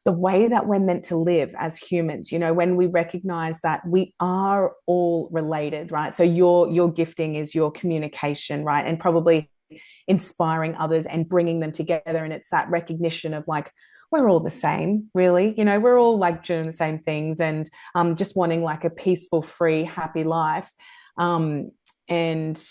the way that we're meant to live as humans, you know, when we recognize that we are all related, right? So your gifting is your communication, right? And probably inspiring others and bringing them together. And it's that recognition of like, we're all the same, really. You know, we're all like doing the same things and just wanting like a peaceful, free, happy life. And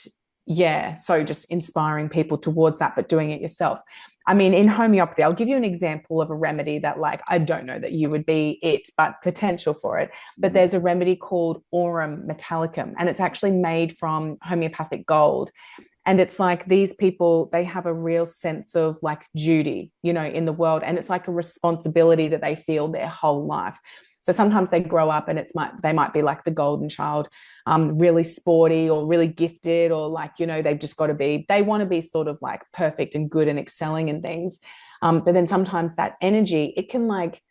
yeah, so just inspiring people towards that, but doing it yourself. I mean, in homeopathy, I'll give you an example of a remedy that, like, I don't know that you would be it, but potential for it. But there's a remedy called Aurum Metallicum, and it's actually made from homeopathic gold. And it's like these people, they have a real sense of like duty, you know, in the world. And it's like a responsibility that they feel their whole life. So sometimes they grow up and they might be like the golden child, really sporty or really gifted, or like, you know, they want to be sort of like perfect and good and excelling in things. But then sometimes that energy, it can like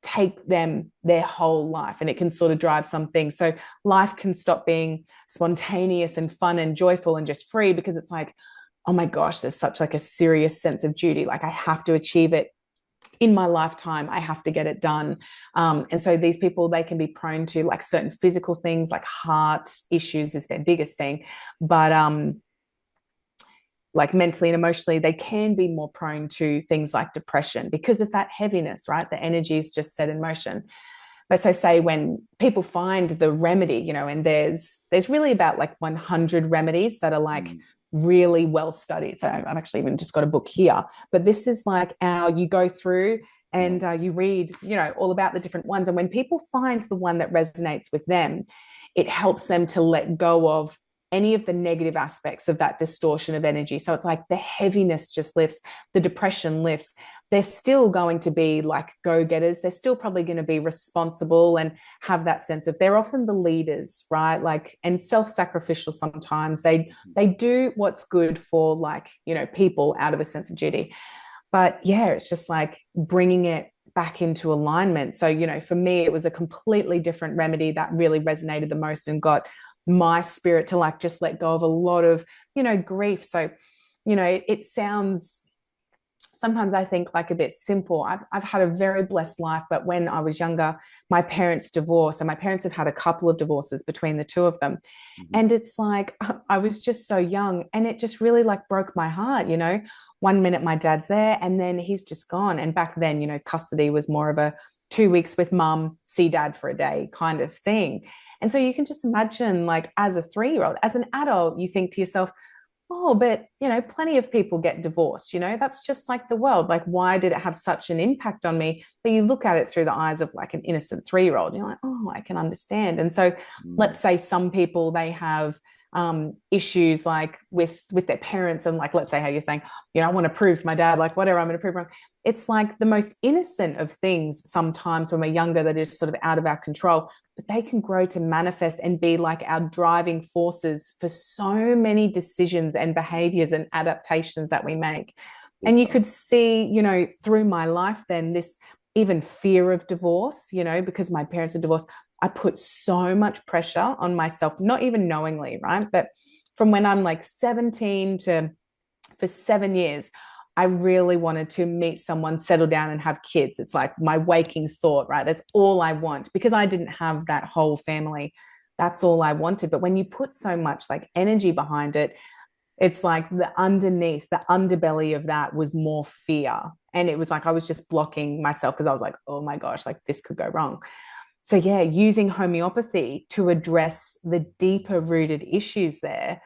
take them their whole life, and it can sort of drive some things. So life can stop being spontaneous and fun and joyful and just free, because it's like, oh my gosh, there's such like a serious sense of duty. Like I have to achieve it in my lifetime. I have to get it done. And so these people, they can be prone to like certain physical things, like heart issues is their biggest thing. But like mentally and emotionally, they can be more prone to things like depression because of that heaviness, right? The energy is just set in motion. But so say when people find the remedy, you know, and there's really about like 100 remedies that are like really well studied. So I've actually even just got a book here, but this is like you go through and you read, you know, all about the different ones. And when people find the one that resonates with them, it helps them to let go of any of the negative aspects of that distortion of energy. So it's like the heaviness just lifts, the depression lifts. They're still going to be like go-getters. They're still probably going to be responsible and have that sense of, they're often the leaders, right? Like, and self-sacrificial sometimes. They do what's good for like, you know, people out of a sense of duty. But yeah, it's just like bringing it back into alignment. So, you know, for me, it was a completely different remedy that really resonated the most and got my spirit to like just let go of a lot of, you know, grief. So, you know, it sounds sometimes I think like a bit simple. I've had a very blessed life, but when I was younger, my parents divorced, and my parents have had a couple of divorces between the two of them. And it's like I was just so young, and it just really like broke my heart, you know. One minute my dad's there and then he's just gone. And back then, you know, custody was more of a 2 weeks with mum, see dad for a day kind of thing. And so you can just imagine, like, as a 3-year-old, as an adult, you think to yourself, oh, but, you know, plenty of people get divorced, you know, that's just like the world. Like, why did it have such an impact on me? But you look at it through the eyes of like an innocent 3-year-old, and you're like, oh, I can understand. And so let's say some people, they have issues like with their parents, and like, let's say how you're saying, you know, I want to prove to my dad, like, whatever, I'm going to prove wrong. It's like the most innocent of things sometimes when we're younger that is sort of out of our control, but they can grow to manifest and be like our driving forces for so many decisions and behaviors and adaptations that we make. And you could see, you know, through my life then, this even fear of divorce, you know, because my parents are divorced, I put so much pressure on myself, not even knowingly, right? But from when I'm like 17 to for 7 years, I really wanted to meet someone, settle down and have kids. It's like my waking thought, right? That's all I want, because I didn't have that whole family. That's all I wanted. But when you put so much like energy behind it, it's like the underbelly of that was more fear. And it was like I was just blocking myself because I was like, oh my gosh, like this could go wrong. So yeah, using homeopathy to address the deeper rooted issues there,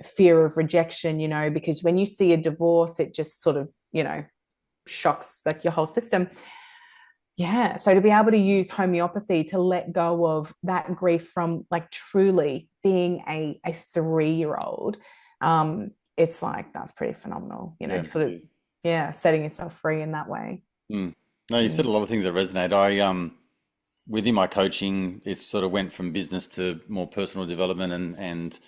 fear of rejection, you know, because when you see a divorce, it just sort of, you know, shocks like your whole system. Yeah. So to be able to use homeopathy to let go of that grief from like truly being a 3-year-old, it's like that's pretty phenomenal, Yeah, sort it of, is. yeah, setting yourself free in that way. Mm. No, you said a Mm. lot of things that resonate. Within my coaching, it sort of went from business to more personal development and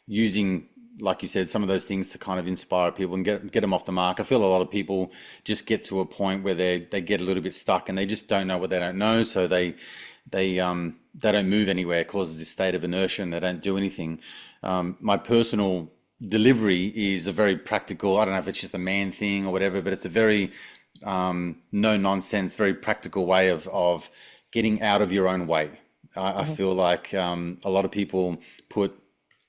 using, like you said, some of those things to kind of inspire people and get them off the mark. I feel a lot of people just get to a point where they get a little bit stuck and they just don't know what they don't know, so they don't move anywhere. It causes this state of inertia and they don't do anything. My personal delivery is a very practical. I don't know if it's just a man thing or whatever, but it's a very no nonsense, very practical way of getting out of your own way. I Mhm. feel like a lot of people put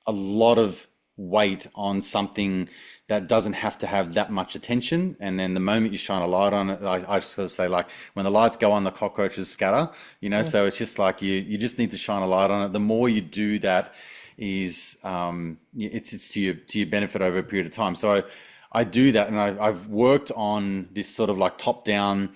a lot of weight on something that doesn't have to have that much attention. And then the moment you shine a light on it, I just sort of say like when the lights go on, the cockroaches scatter, Mm. so it's just like you just need to shine a light on it. The more you do that is it's to your benefit over a period of time. So I do that, and I've worked on this sort of like top down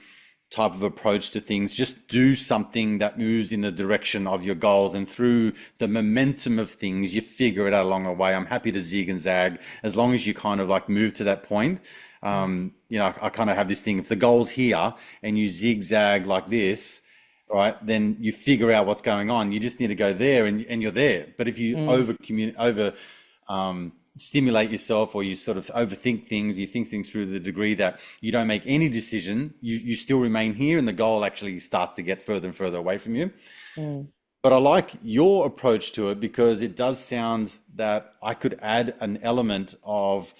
type of approach to things. Just do something that moves in the direction of your goals, and through the momentum of things, you figure it out along the way. I'm happy to zig and zag as long as you kind of like move to that point. I kind of have this thing: if the goal's here and you zigzag like this, right, then you figure out what's going on. You just need to go there, and you're there. But if you Mm. stimulate yourself, or you sort of overthink things, you think things through to the degree that you don't make any decision, you still remain here, and the goal actually starts to get further and further away from you. Mm. But I like your approach to it because it does sound that I could add an element of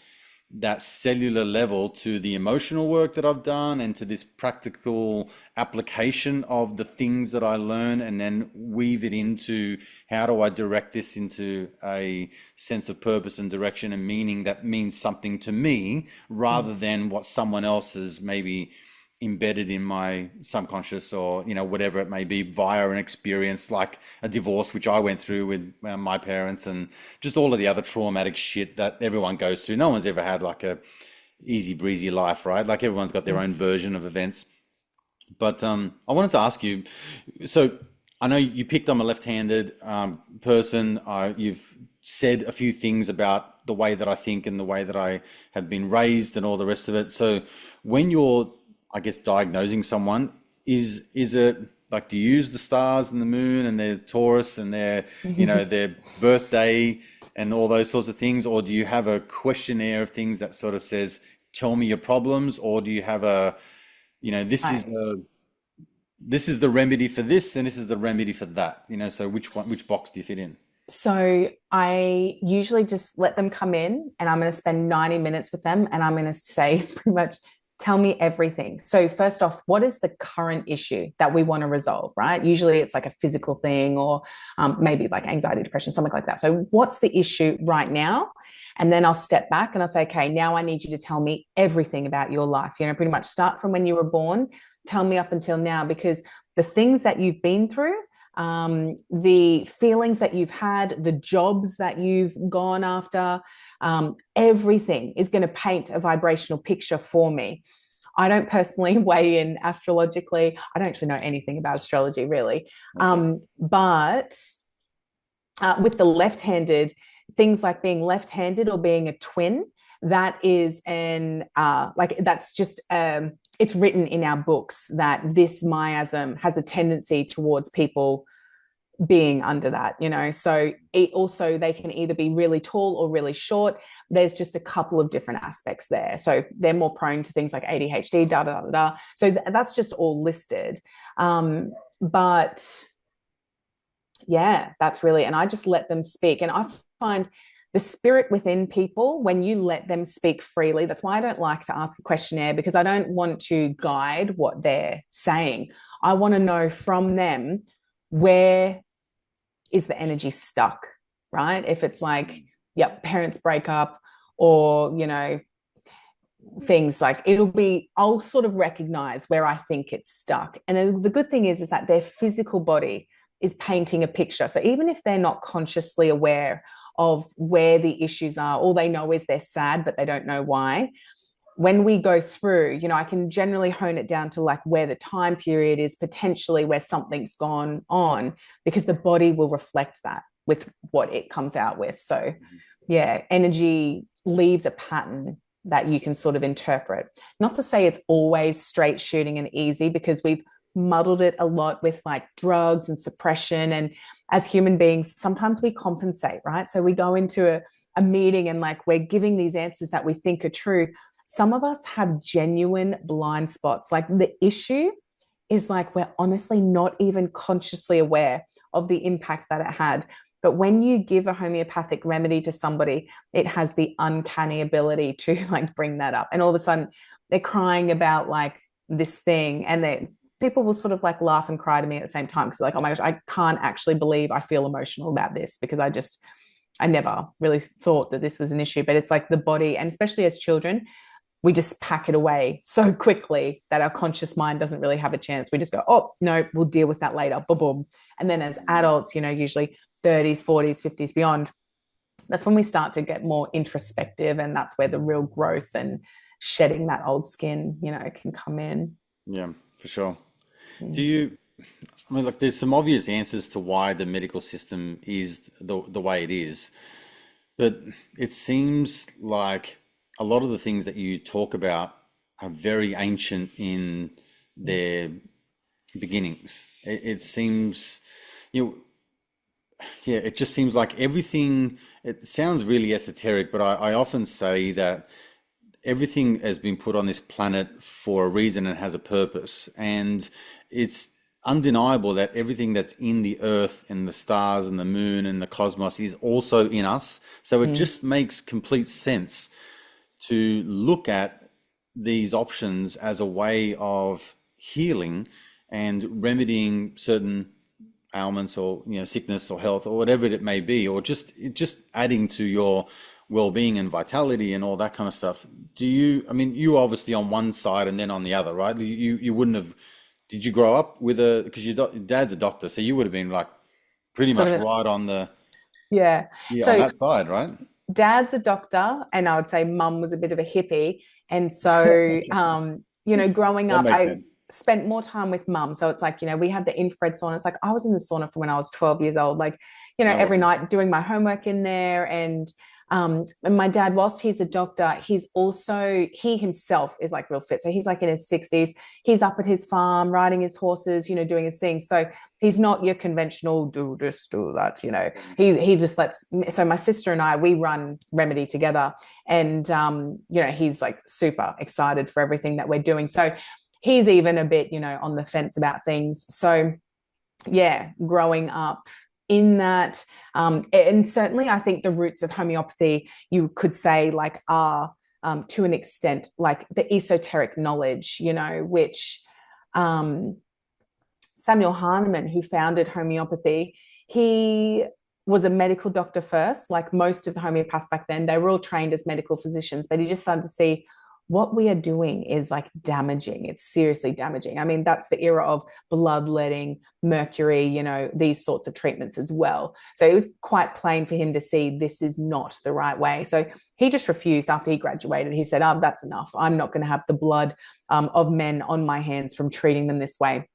that cellular level to the emotional work that I've done and to this practical application of the things that I learn, and then weave it into how do I direct this into a sense of purpose and direction and meaning that means something to me Mm. rather than what someone else has maybe embedded in my subconscious, or whatever it may be, via an experience like a divorce, which I went through with my parents, and just all of the other traumatic shit that everyone goes through. No one's ever had like a easy breezy life, right? Like everyone's got their Mm. own version of events. But I wanted to ask you, so I know you picked on a left-handed person. You've said a few things about the way that I think and the way that I have been raised and all the rest of it. So when you're, I guess, diagnosing someone, is it like, do you use the stars and the moon and their Taurus and their, their birthday and all those sorts of things, or do you have a questionnaire of things that sort of says, tell me your problems, or do you have a, this is Right. the remedy for this, and this is the remedy for that. So which box do you fit in? So I usually just let them come in and I'm going to spend 90 minutes with them and I'm going to say pretty much, tell me everything. So first off, what is the current issue that we want to resolve, right? Usually it's like a physical thing, or maybe like anxiety, depression, something like that. So what's the issue right now? And then I'll step back and I'll say, okay, now I need you to tell me everything about your life. Pretty much start from when you were born, tell me up until now, because the things that you've been through, the feelings that you've had, the jobs that you've gone after, everything is going to paint a vibrational picture for me. I don't personally weigh in astrologically. I don't actually know anything about astrology, really. Okay. But with the left-handed, things like being left-handed or being a twin, that is that's just it's written in our books that this miasm has a tendency towards people being under that, so it also, they can either be really tall or really short. There's just a couple of different aspects there, so they're more prone to things like ADHD, da da da da. So that's just all listed. But yeah, that's really, and I just let them speak. And I find the spirit within people, when you let them speak freely, that's why I don't like to ask a questionnaire, because I don't want to guide what they're saying. I want to know from them, where is the energy stuck, right? If it's like, yep, parents break up, or, things like, I'll sort of recognize where I think it's stuck. And then the good thing is that their physical body is painting a picture. So even if they're not consciously aware of where the issues are, all they know is they're sad, but they don't know why. when we go through, I can generally hone it down to like where the time period is, potentially where something's gone on, because the body will reflect that with what it comes out with. So yeah, energy leaves a pattern that you can sort of interpret. Not to say it's always straight shooting and easy, because we've muddled it a lot with like drugs and suppression. And as human beings, sometimes we compensate, right? So we go into a meeting and like we're giving these answers that we think are true. Some of us have genuine blind spots. Like the issue is like we're honestly not even consciously aware of the impact that it had. But when you give a homeopathic remedy to somebody, it has the uncanny ability to like bring that up. And all of a sudden they're crying about like this thing, and they people will sort of like laugh and cry to me at the same time, because like, oh my gosh, I can't actually believe I feel emotional about this, because I never really thought that this was an issue. But it's like the body, and especially as children, we just pack it away so quickly that our conscious mind doesn't really have a chance. We just go, oh, no, we'll deal with that later. Boom, boom. And then as adults, usually 30s, 40s, 50s, beyond, that's when we start to get more introspective. And that's where the real growth and shedding that old skin, can come in. Yeah, for sure. Do you, I mean, like, there's some obvious answers to why the medical system is the way it is, but it seems like a lot of the things that you talk about are very ancient in their beginnings. It seems, you know, yeah, it just seems like everything, it sounds really esoteric, but I often say that everything has been put on this planet for a reason and has a purpose. And it's undeniable that everything that's in the earth and the stars and the moon and the cosmos is also in us. So it just makes complete sense to look at these options as a way of healing and remedying certain ailments, or sickness or health or whatever it may be, or just adding to your well-being and vitality and all that kind of stuff. I mean, you obviously on one side and then on the other, right? You wouldn't have, did you grow up with because your dad's a doctor, so you would have been like pretty Sort much of, right on the, yeah. yeah, on So that side, right? dad's a doctor, and I would say mum was a bit of a hippie. And so, growing That up, makes I sense. spent more time with mum. So it's like, we had the infrared sauna. It's like I was in the sauna from when I was 12 years old, like, No every way. night doing my homework in there. And my dad, whilst he's a doctor, he himself is like real fit. So he's like in his 60s. He's up at his farm, riding his horses, doing his thing. So he's not your conventional do this, do that, he just lets. So my sister and I, we run Remedy together, and he's like super excited for everything that we're doing. So he's even a bit, on the fence about things. So yeah, growing up in that, and certainly I think the roots of homeopathy, you could say, like, are to an extent like the esoteric knowledge, which Samuel Hahnemann, who founded homeopathy, he was a medical doctor first. Like most of the homeopaths back then, they were all trained as medical physicians, but he just started to see what we are doing is like damaging. It's seriously damaging. I mean, that's the era of bloodletting, mercury, these sorts of treatments as well. So it was quite plain for him to see this is not the right way. So he just refused after he graduated. He said, that's enough. I'm not going to have the blood of men on my hands from treating them this way.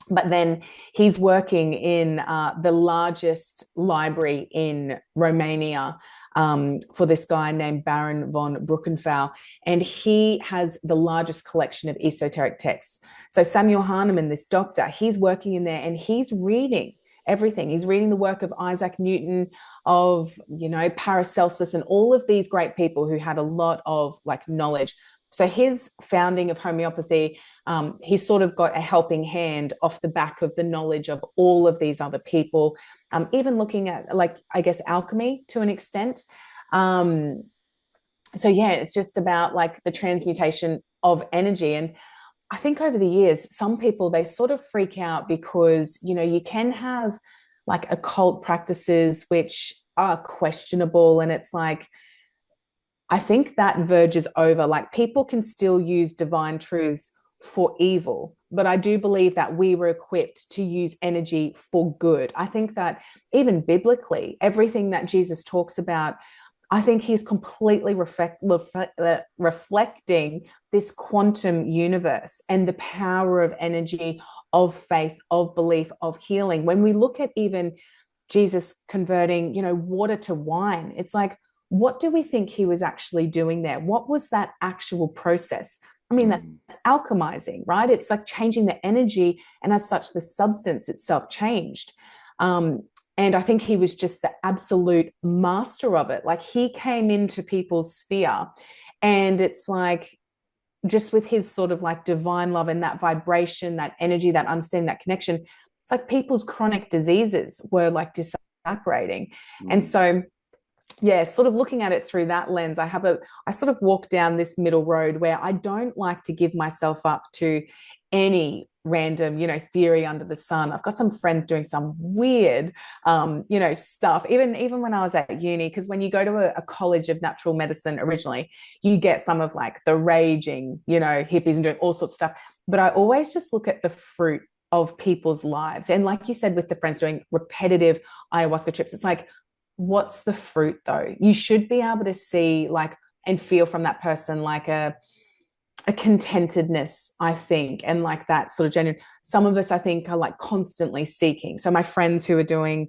But then he's working in the largest library in Romania for this guy named Baron von Bruckenfell. And he has the largest collection of esoteric texts. So Samuel Hahnemann, this doctor, he's working in there and he's reading everything. He's reading the work of Isaac Newton, of, Paracelsus, and all of these great people who had a lot of like knowledge. So his founding of homeopathy, he's sort of got a helping hand off the back of the knowledge of all of these other people, even looking at, like, I guess, alchemy to an extent. So yeah, it's just about like the transmutation of energy. And I think over the years, some people, they sort of freak out because, you can have like occult practices which are questionable. And it's like, I think that verges over, like, people can still use divine truths for evil, but I do believe that we were equipped to use energy for good. I think that even biblically, everything that Jesus talks about, I think he's completely reflecting this quantum universe and the power of energy, of faith, of belief, of healing. When we look at even Jesus converting, water to wine, it's like, what do we think he was actually doing there? What was that actual process? I mean, that's alchemizing, right? It's like changing the energy, and as such, the substance itself changed. And I think he was just the absolute master of it. Like, he came into people's sphere, and it's like, just with his sort of like divine love and that vibration, that energy, that understanding, that connection, it's like people's chronic diseases were like disapparating. And so, yeah, sort of looking at it through that lens, I sort of walk down this middle road where I don't like to give myself up to any random, theory under the sun. I've got some friends doing some weird, stuff, even when I was at uni, because when you go to a college of natural medicine originally, you get some of like the raging, hippies and doing all sorts of stuff. But I always just look at the fruit of people's lives. And like you said, with the friends doing repetitive ayahuasca trips, it's like, what's the fruit though? You should be able to see like and feel from that person like a contentedness, I think, and like that sort of genuine. Some of us, I think, are like constantly seeking. So my friends who are doing,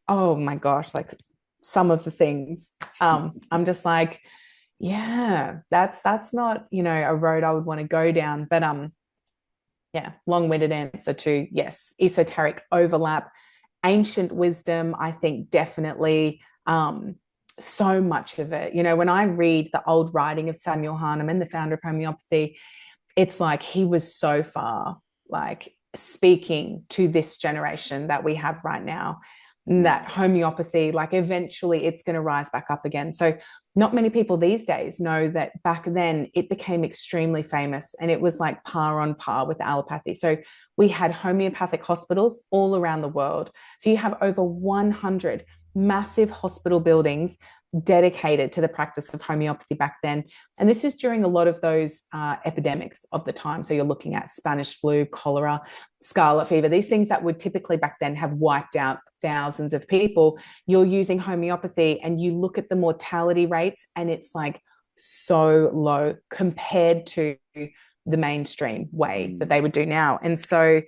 oh my gosh, like some of the things, I'm just like, yeah, that's not, a road I would want to go down. But yeah, long-winded answer to yes, esoteric overlap. Ancient wisdom, I think definitely, so much of it. When I read the old writing of Samuel Hahnemann, the founder of homeopathy, it's like he was so far like speaking to this generation that we have right now, that homeopathy, like eventually it's going to rise back up again. So not many people these days know that back then it became extremely famous, and it was like par on par with allopathy. So we had homeopathic hospitals all around the world. So you have over 100 massive hospital buildings dedicated to the practice of homeopathy back then. And this is during a lot of those epidemics of the time. So you're looking at Spanish flu, cholera, scarlet fever, these things that would typically back then have wiped out thousands of people. You're using homeopathy, and you look at the mortality rates, and it's like so low compared to the mainstream way that they would do now. And so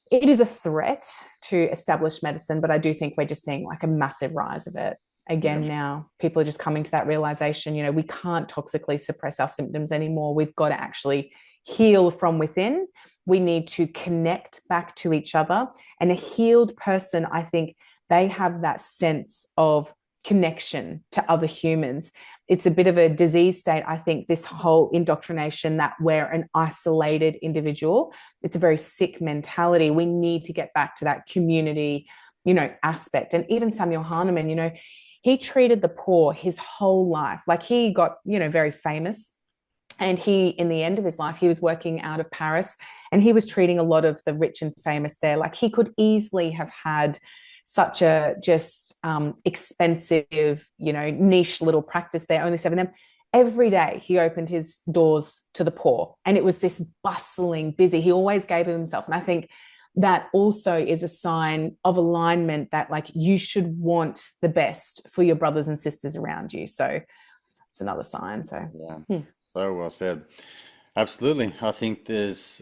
it is a threat to established medicine, but I do think we're just seeing like a massive rise of it again. Now people are just coming to that realization, we can't toxically suppress our symptoms anymore. We've got to actually heal from within. We need to connect back to each other. And a healed person, I think they have that sense of connection to other humans. It's a bit of a disease state, I think, this whole indoctrination that we're an isolated individual. It's a very sick mentality. We need to get back to that community, aspect. And even Samuel Hahnemann, he treated the poor his whole life. Like, he got, very famous. And he, in the end of his life, he was working out of Paris, and he was treating a lot of the rich and famous there. Like, he could easily have had such a just expensive, niche little practice there, only serving them. Every day he opened his doors to the poor, and it was this bustling, busy. He always gave of himself. And I think that also is a sign of alignment, that like you should want the best for your brothers and sisters around you. So it's another sign. So yeah, so well said. Absolutely. I think there's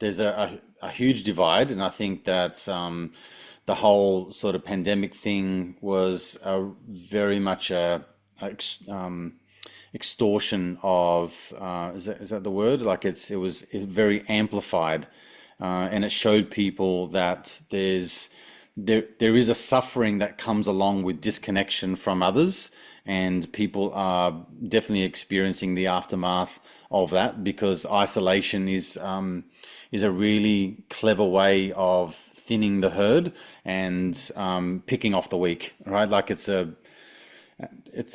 a huge divide, and I think that the whole sort of pandemic thing was very much a extortion of is that the word? Like, it was very amplified, and it showed people that there is a suffering that comes along with disconnection from others, and people are definitely experiencing the aftermath of that, because isolation is a really clever way of thinning the herd and picking off the weak, right? Like, it's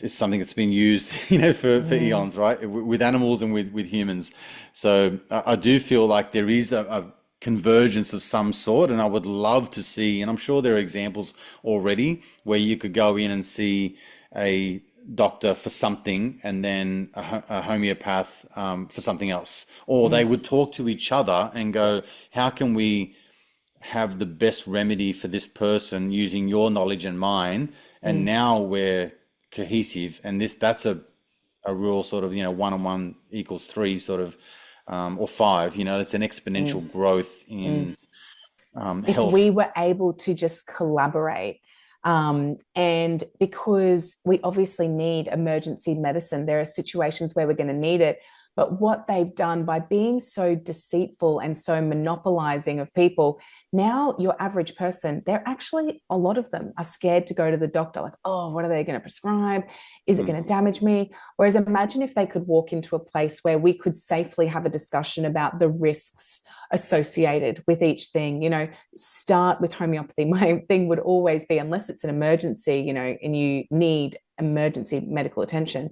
something that's been used, for eons, right? With animals and with humans. So I do feel like there is a convergence of some sort, and I would love to see, and I'm sure there are examples already where you could go in and see a doctor for something, and then a homeopath for something else, or they would talk to each other and go, how can we have the best remedy for this person using your knowledge and mine? And now we're cohesive, and that's a real sort of, 1 and 1 = 3 sort of, or 5, it's an Mm, exponential growth mm. in If health. we were able to just collaborate, and because we obviously need emergency medicine, there are situations where we're going to need it. But what they've done by being so deceitful and so monopolizing of people, now your average person, they're actually, a lot of them are scared to go to the doctor. Like, oh, what are they going to prescribe? Is it Mm, going to damage me? Whereas imagine if they could walk into a place where we could safely have a discussion about the risks associated with each thing. Start with homeopathy. My thing would always be, unless it's an emergency, and you need emergency medical attention,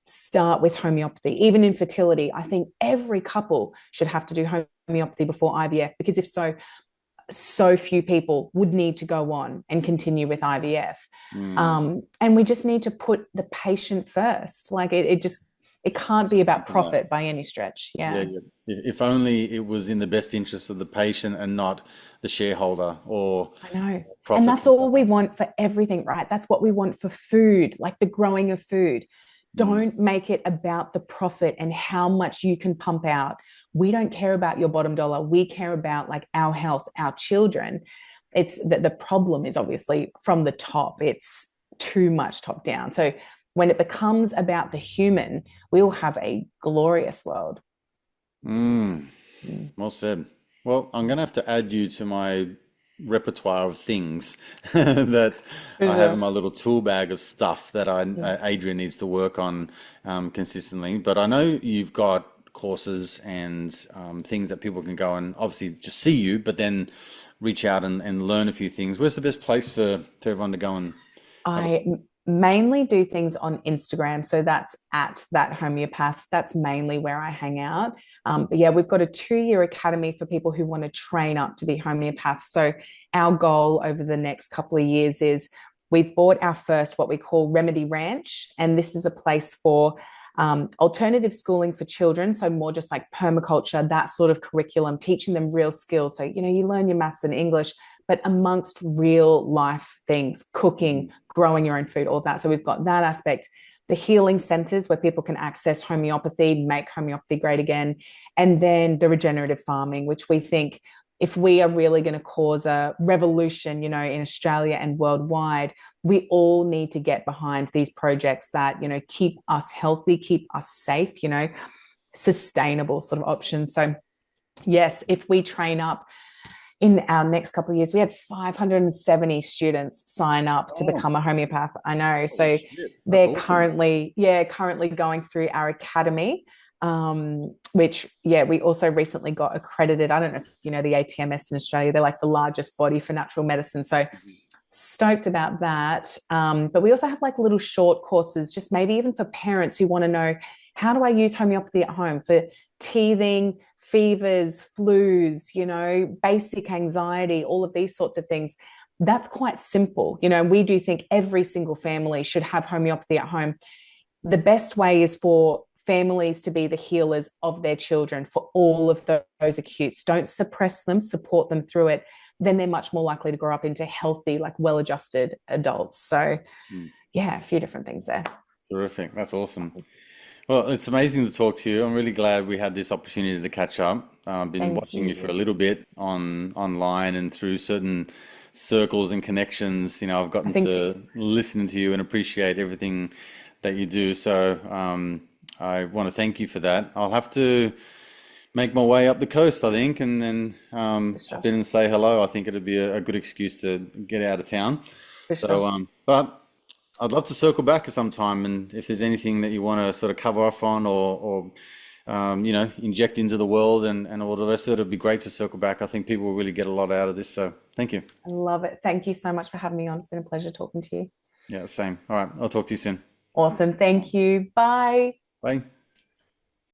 start with homeopathy. Even infertility, I think every couple should have to do homeopathy before IVF, because if so few people would need to go on and continue with IVF. mm. And we just need to put the patient first. Like it can't be about Something like, profit by any stretch. yeah, Yeah. yeah. If only it was in the best interest of the patient and not the shareholder or I know. And profit that's from all we someone. want for everything, right? That's what we want for food, like the growing of food. Mm, Don't make it about the profit and how much you can pump out. We don't care about your bottom dollar. We care about like our health, our children. It's that the problem is obviously from the top. It's too much top down. So when it becomes about the human, we will have a glorious world. mm. Mm. Well said. Well, I'm going to have to add you to my repertoire of things that For I have in sure. my little tool bag of stuff that Mm. Adrian needs to work on consistently. But I know you've got courses and things that people can go and obviously just see you, but then reach out and learn a few things. Where's the best place for everyone to go and have a I mainly do things on Instagram. So that's at that homeopath. That's mainly where I hang out. But yeah, we've got a 2-year academy for people who want to train up to be homeopaths. So our goal over the next couple of years is we've bought our first, what we call RMDY Ranch. And this is a place for alternative schooling for children. So more just like permaculture, that sort of curriculum, teaching them real skills. So, you learn your maths and English, but amongst real life things, cooking, growing your own food, all of that. So we've got that aspect. The healing centers where people can access homeopathy, make homeopathy great again. And then the regenerative farming, which we think if we are really going to cause a revolution, in Australia and worldwide, we all need to get behind these projects that, keep us healthy, keep us safe, sustainable sort of options. So, yes, if we train up in our next couple of years, we had 570 students sign up to Oh, become a homeopath. I know. holy So shit. That's they're awesome. currently going through our academy, which, yeah, we also recently got accredited. I don't know if you know the ATMS in Australia. They're like the largest body for natural medicine. So stoked about that. But we also have like little short courses, just maybe even for parents who want to know, how do I use homeopathy at home for teething, fevers, flus, basic anxiety, all of these sorts of things. That's quite simple. We do think every single family should have homeopathy at home. The best way is for families to be the healers of their children for all of those acutes. Don't suppress them, support them through it. Then they're much more likely to grow up into healthy, like well-adjusted adults. So, Mm, yeah, a few different things there. terrific. That's awesome. Awesome. Well, it's amazing to talk to you. I'm really glad we had this opportunity to catch up. I've been Thank watching you for a you. little bit online and through certain circles and connections. I've I gotten think to listen to you and appreciate everything that you do. So I want to thank you for that. I'll have to make my way up the coast, I think, and then for pop sure. in and say hello. I think it'd be a good excuse to get out of town. For So, sure. but I'd love to circle back at some time, and if there's anything that you want to sort of cover off on or inject into the world and all the rest of it, it'd be great to circle back. I think people will really get a lot out of this. So, thank you. I love it. Thank you so much for having me on. It's been a pleasure talking to you. Yeah, same. All right, I'll talk to you soon. Awesome. Thank you. Bye. Bye.